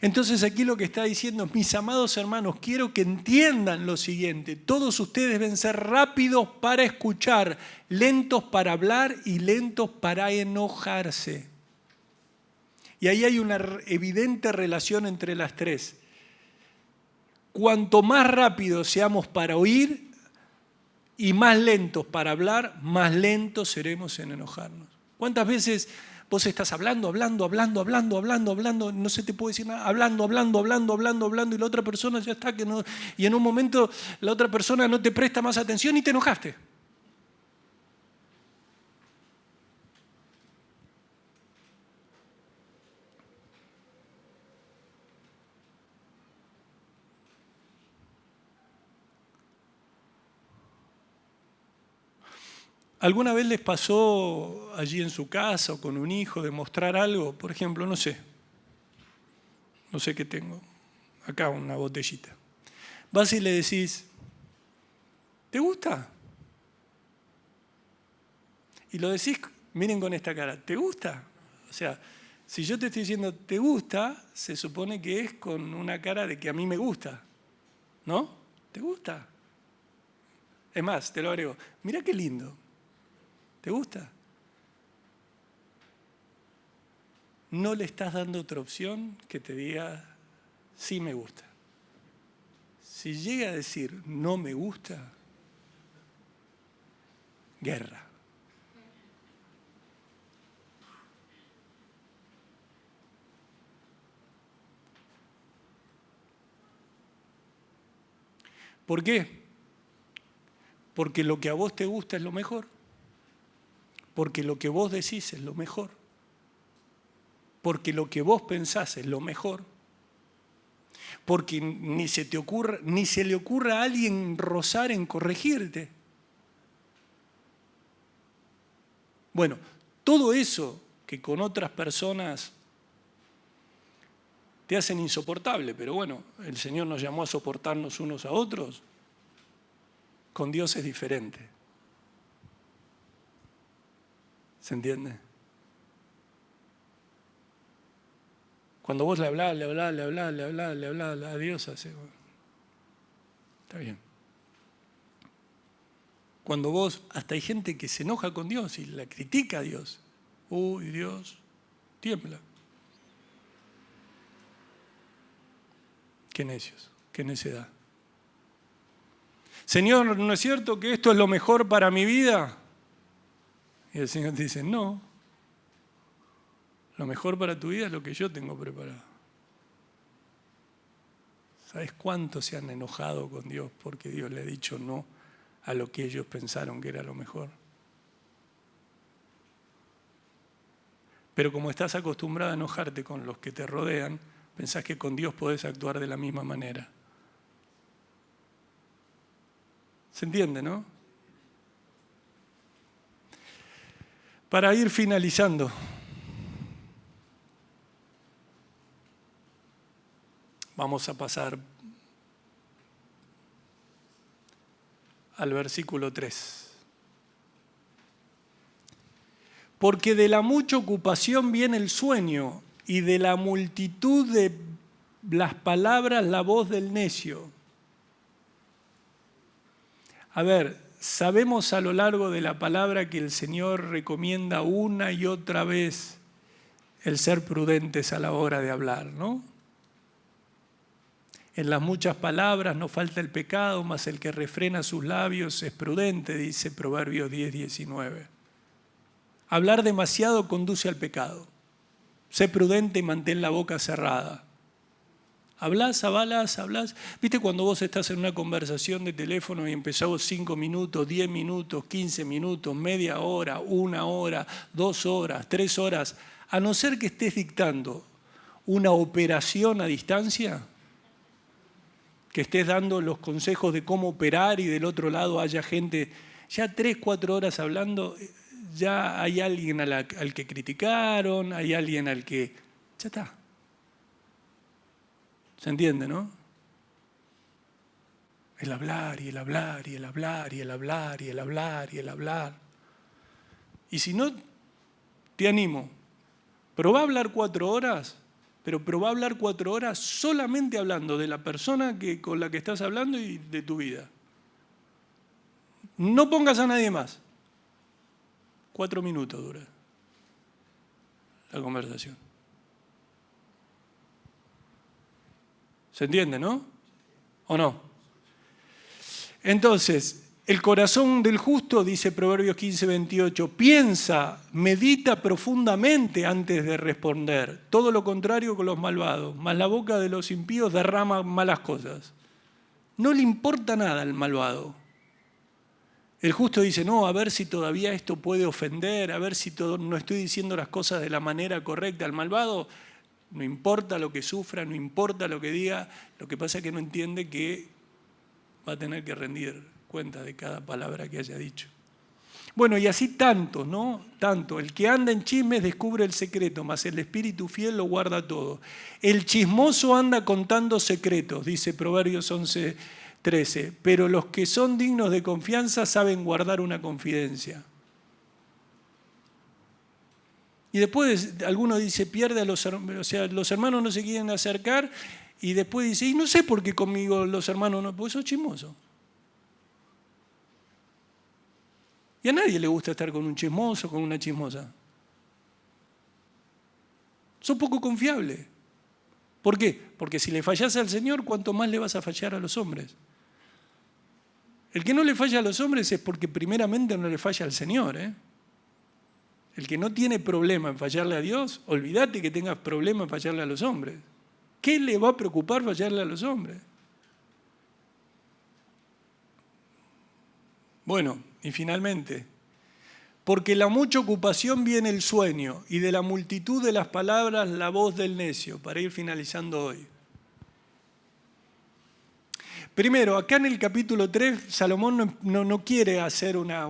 Entonces aquí lo que está diciendo, mis amados hermanos, quiero que entiendan lo siguiente. Todos ustedes deben ser rápidos para escuchar, lentos para hablar y lentos para enojarse. Y ahí hay una evidente relación entre las tres. Cuanto más rápidos seamos para oír y más lentos para hablar, más lentos seremos en enojarnos. ¿Cuántas veces vos estás hablando, no se te puede decir nada, hablando, y la otra persona ya está que no, y en un momento la otra persona no te presta más atención y te enojaste? ¿Alguna vez les pasó allí en su casa o con un hijo de mostrar algo? Por ejemplo, no sé qué tengo. Acá una botellita. Vas y le decís, ¿te gusta? Y lo decís, miren con esta cara, ¿te gusta? O sea, si yo te estoy diciendo ¿te gusta? Se supone que es con una cara de que a mí me gusta. ¿No? ¿Te gusta? Es más, te lo agrego, mira qué lindo. ¿Te gusta? No le estás dando otra opción que te diga sí me gusta. Si llega a decir no me gusta, guerra. ¿Por qué? Porque lo que a vos te gusta es lo mejor. Porque lo que vos decís es lo mejor. Porque lo que vos pensás es lo mejor. Porque ni se le ocurra a alguien rozar en corregirte. Bueno, todo eso que con otras personas te hacen insoportable, pero bueno, el Señor nos llamó a soportarnos unos a otros, con Dios es diferente. ¿Se entiende? Cuando vos le hablás a Dios, hace, bueno, está bien. Cuando vos, hasta hay gente que se enoja con Dios y la critica a Dios. Uy, Dios, tiembla. Qué necios, qué necedad. Señor, ¿no es cierto que esto es lo mejor para mi vida? Y el Señor te dice, no. Lo mejor para tu vida es lo que yo tengo preparado. ¿Sabes cuántos se han enojado con Dios porque Dios le ha dicho no a lo que ellos pensaron que era lo mejor? Pero como estás acostumbrado a enojarte con los que te rodean, pensás que con Dios podés actuar de la misma manera. ¿Se entiende, no? Para ir finalizando, vamos a pasar al versículo 3. Porque de la mucha ocupación viene el sueño, y de la multitud de las palabras la voz del necio. A ver, sabemos a lo largo de la palabra que el Señor recomienda una y otra vez el ser prudentes a la hora de hablar, ¿no? En las muchas palabras no falta el pecado, mas el que refrena sus labios es prudente, dice Proverbios 10:19. Hablar demasiado conduce al pecado. Sé prudente y mantén la boca cerrada. Hablás. ¿Viste cuando vos estás en una conversación de teléfono y empezamos 5 minutos, 10 minutos, 15 minutos, media hora, 1 hora, 2 horas, 3 horas? A no ser que estés dictando una operación a distancia, que estés dando los consejos de cómo operar y del otro lado haya gente ya 3, 4 horas hablando, ya hay alguien al que criticaron, hay alguien al que... Ya está. ¿Se entiende, no? El hablar y el hablar y el hablar y el hablar y el hablar y el hablar. Y si no, te animo. Probá a hablar 4 horas, pero probá a hablar 4 horas solamente hablando de la persona con la que estás hablando y de tu vida. No pongas a nadie más. 4 minutos dura la conversación. ¿Se entiende, no? ¿O no? Entonces, el corazón del justo, dice Proverbios 15:28, piensa, medita profundamente antes de responder. Todo lo contrario con los malvados, mas la boca de los impíos derrama malas cosas. No le importa nada al malvado. El justo dice, no, a ver si todavía esto puede ofender, a ver si no estoy diciendo las cosas de la manera correcta. Al malvado no importa lo que sufra, no importa lo que diga, lo que pasa es que no entiende que va a tener que rendir cuenta de cada palabra que haya dicho. Bueno, y así tanto, ¿no? Tanto. El que anda en chismes descubre el secreto, mas el espíritu fiel lo guarda todo. El chismoso anda contando secretos, dice Proverbios 11:13, pero los que son dignos de confianza saben guardar una confidencia. Y después alguno dice, pierde a los hermanos, o sea, los hermanos no se quieren acercar, y después dice, y no sé por qué conmigo los hermanos no, porque sos chismoso. Y a nadie le gusta estar con un chismoso, con una chismosa. Sos poco confiable. ¿Por qué? Porque si le fallás al Señor, ¿cuánto más le vas a fallar a los hombres? El que no le falla a los hombres es porque primeramente no le falla al Señor, ¿eh? El que no tiene problema en fallarle a Dios, olvídate que tengas problema en fallarle a los hombres. ¿Qué le va a preocupar fallarle a los hombres? Bueno, y finalmente, porque la mucha ocupación viene el sueño, y de la multitud de las palabras la voz del necio, para ir finalizando hoy. Primero, acá en el capítulo 3, Salomón no quiere hacer una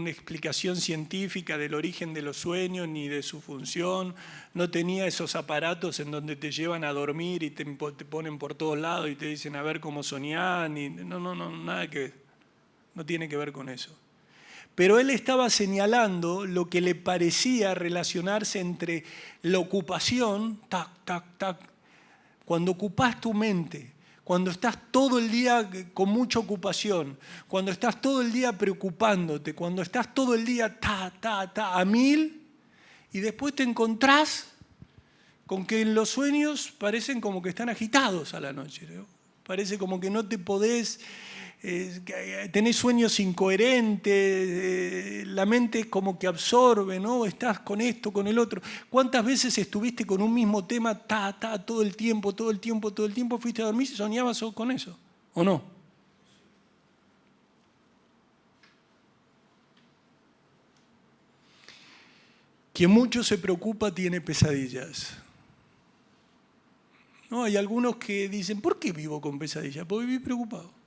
explicación científica del origen de los sueños ni de su función. No tenía esos aparatos en donde te llevan a dormir y te ponen por todos lados y te dicen a ver cómo soñar. No, nada que ver. No tiene que ver con eso. Pero él estaba señalando lo que le parecía relacionarse entre la ocupación, tac, tac, tac, cuando ocupás tu mente, cuando estás todo el día con mucha ocupación, cuando estás todo el día preocupándote, cuando estás todo el día a 1000, y después te encontrás con que en los sueños parecen como que están agitados a la noche, ¿no? Parece como que no te podés tenés sueños incoherentes, la mente como que absorbe, ¿no? Estás con esto, con el otro. ¿Cuántas veces estuviste con un mismo tema, todo el tiempo, fuiste a dormir y soñabas con eso? ¿O no? Quien mucho se preocupa tiene pesadillas. No, hay algunos que dicen, ¿por qué vivo con pesadillas? Porque viví preocupado.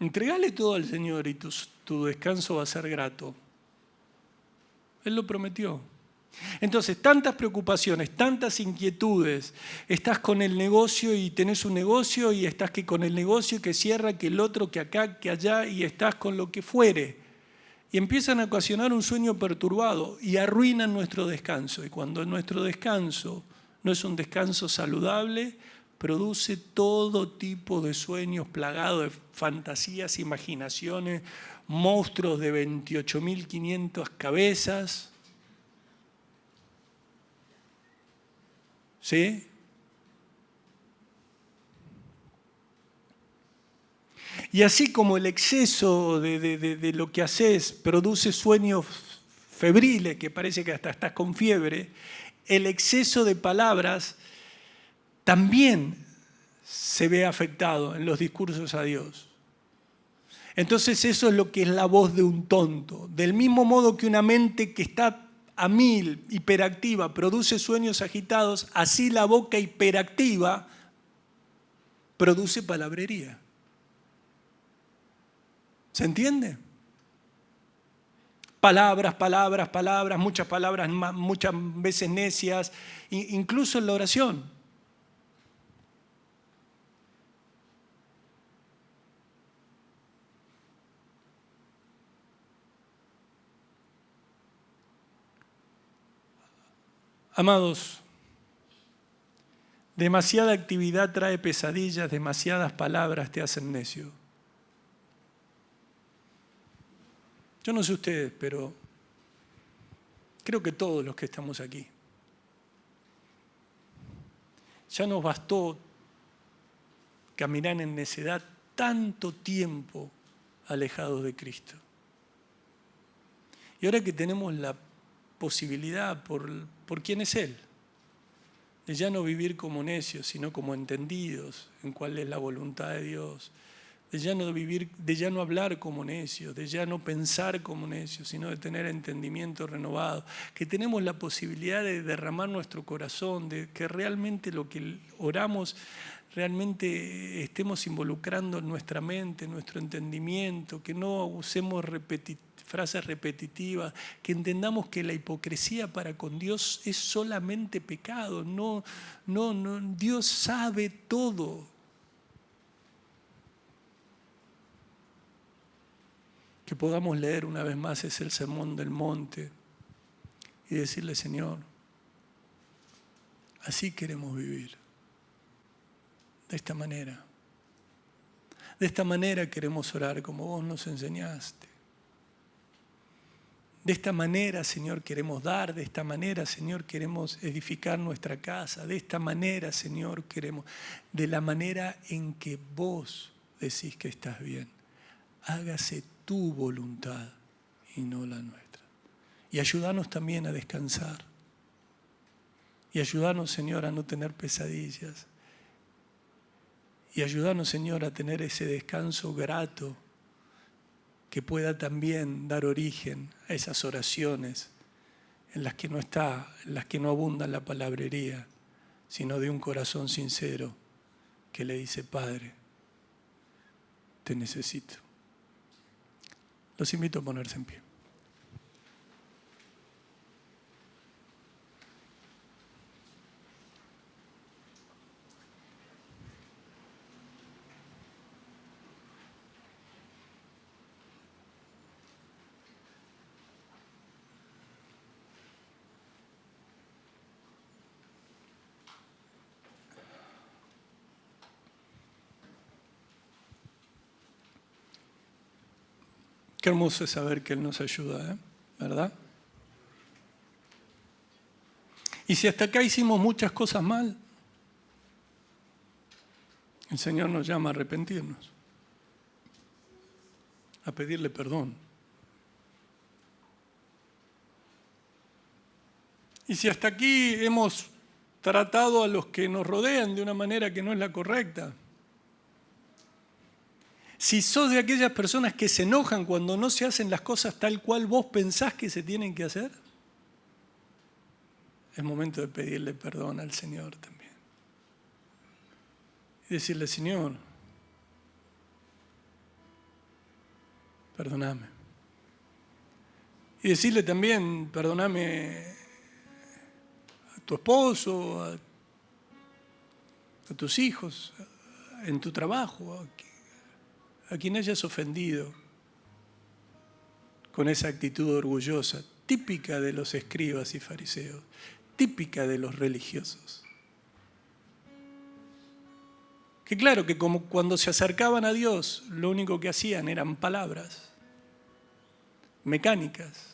Entregale todo al Señor y tu descanso va a ser grato. Él lo prometió. Entonces, tantas preocupaciones, tantas inquietudes. Estás con el negocio y tenés un negocio y estás que con el negocio que cierra, que el otro, que acá, que allá, y estás con lo que fuere. Y empiezan a ocasionar un sueño perturbado y arruinan nuestro descanso. Y cuando nuestro descanso no es un descanso saludable, produce todo tipo de sueños plagados de fantasías, imaginaciones, monstruos de 28.500 cabezas. ¿Sí? Y así como el exceso de lo que haces produce sueños febriles, que parece que hasta estás con fiebre, el exceso de palabras también se ve afectado en los discursos a Dios. Entonces eso es lo que es la voz de un tonto. Del mismo modo que una mente que está a 1000, hiperactiva, produce sueños agitados, así la boca hiperactiva produce palabrería. ¿Se entiende? Palabras, muchas palabras, muchas veces necias, incluso en la oración. Amados, demasiada actividad trae pesadillas, demasiadas palabras te hacen necio. Yo no sé ustedes, pero creo que todos los que estamos aquí, ya nos bastó caminar en necedad tanto tiempo alejados de Cristo. Y ahora que tenemos la posibilidad por quién es Él, de ya no vivir como necios, sino como entendidos en cuál es la voluntad de Dios, de ya no hablar como necios, de ya no pensar como necios, sino de tener entendimiento renovado, que tenemos la posibilidad de derramar nuestro corazón, de que realmente lo que oramos, realmente estemos involucrando nuestra mente, nuestro entendimiento, que no usemos frases repetitivas, que entendamos que la hipocresía para con Dios es solamente pecado, no, Dios sabe todo. Que podamos leer una vez más es el Sermón del Monte y decirle, Señor, así queremos vivir, de esta manera. De esta manera queremos orar como vos nos enseñaste. De esta manera, Señor, queremos dar, de esta manera, Señor, queremos edificar nuestra casa, de esta manera, Señor, queremos, de la manera en que vos decís que estás bien. Hágase tu voluntad y no la nuestra. Y ayúdanos también a descansar. Y ayúdanos, Señor, a no tener pesadillas. Y ayúdanos, Señor, a tener ese descanso grato que pueda también dar origen a esas oraciones en las que no abunda la palabrería, sino de un corazón sincero que le dice, Padre, te necesito. Los invito a ponerse en pie. Qué hermoso es saber que Él nos ayuda, ¿verdad? Y si hasta acá hicimos muchas cosas mal, El Señor nos llama a arrepentirnos, a pedirle perdón. Y si hasta aquí hemos tratado a los que nos rodean de una manera que no es la correcta, si sos de aquellas personas que se enojan cuando no se hacen las cosas tal cual vos pensás que se tienen que hacer, es momento de pedirle perdón al Señor también. Y decirle, Señor, perdóname. Y decirle también, perdóname a tu esposo, a tus hijos, en tu trabajo, a quien hayas ofendido con esa actitud orgullosa, típica de los escribas y fariseos, típica de los religiosos. Que claro, que como cuando se acercaban a Dios, lo único que hacían eran palabras mecánicas.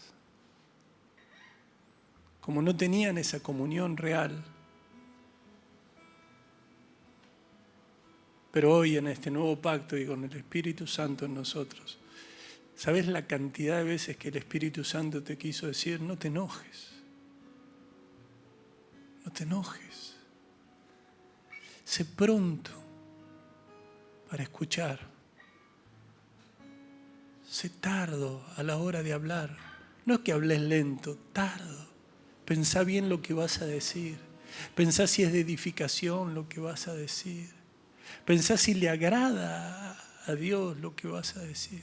Como no tenían esa comunión real. Pero hoy en este nuevo pacto y con el Espíritu Santo en nosotros, ¿sabes la cantidad de veces que el Espíritu Santo te quiso decir, no te enojes? No te enojes. Sé pronto para escuchar. Sé tardo a la hora de hablar. No es que hables lento, tardo. Pensá bien lo que vas a decir. Pensá si es de edificación lo que vas a decir. Pensá si le agrada a Dios lo que vas a decir.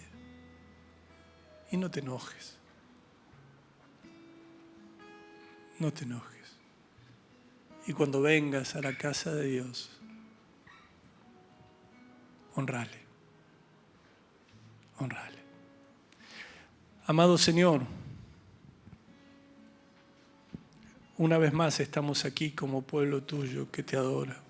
Y no te enojes. No te enojes. Y cuando vengas a la casa de Dios, honrale. Honrale. Amado Señor, una vez más estamos aquí como pueblo tuyo que te adora.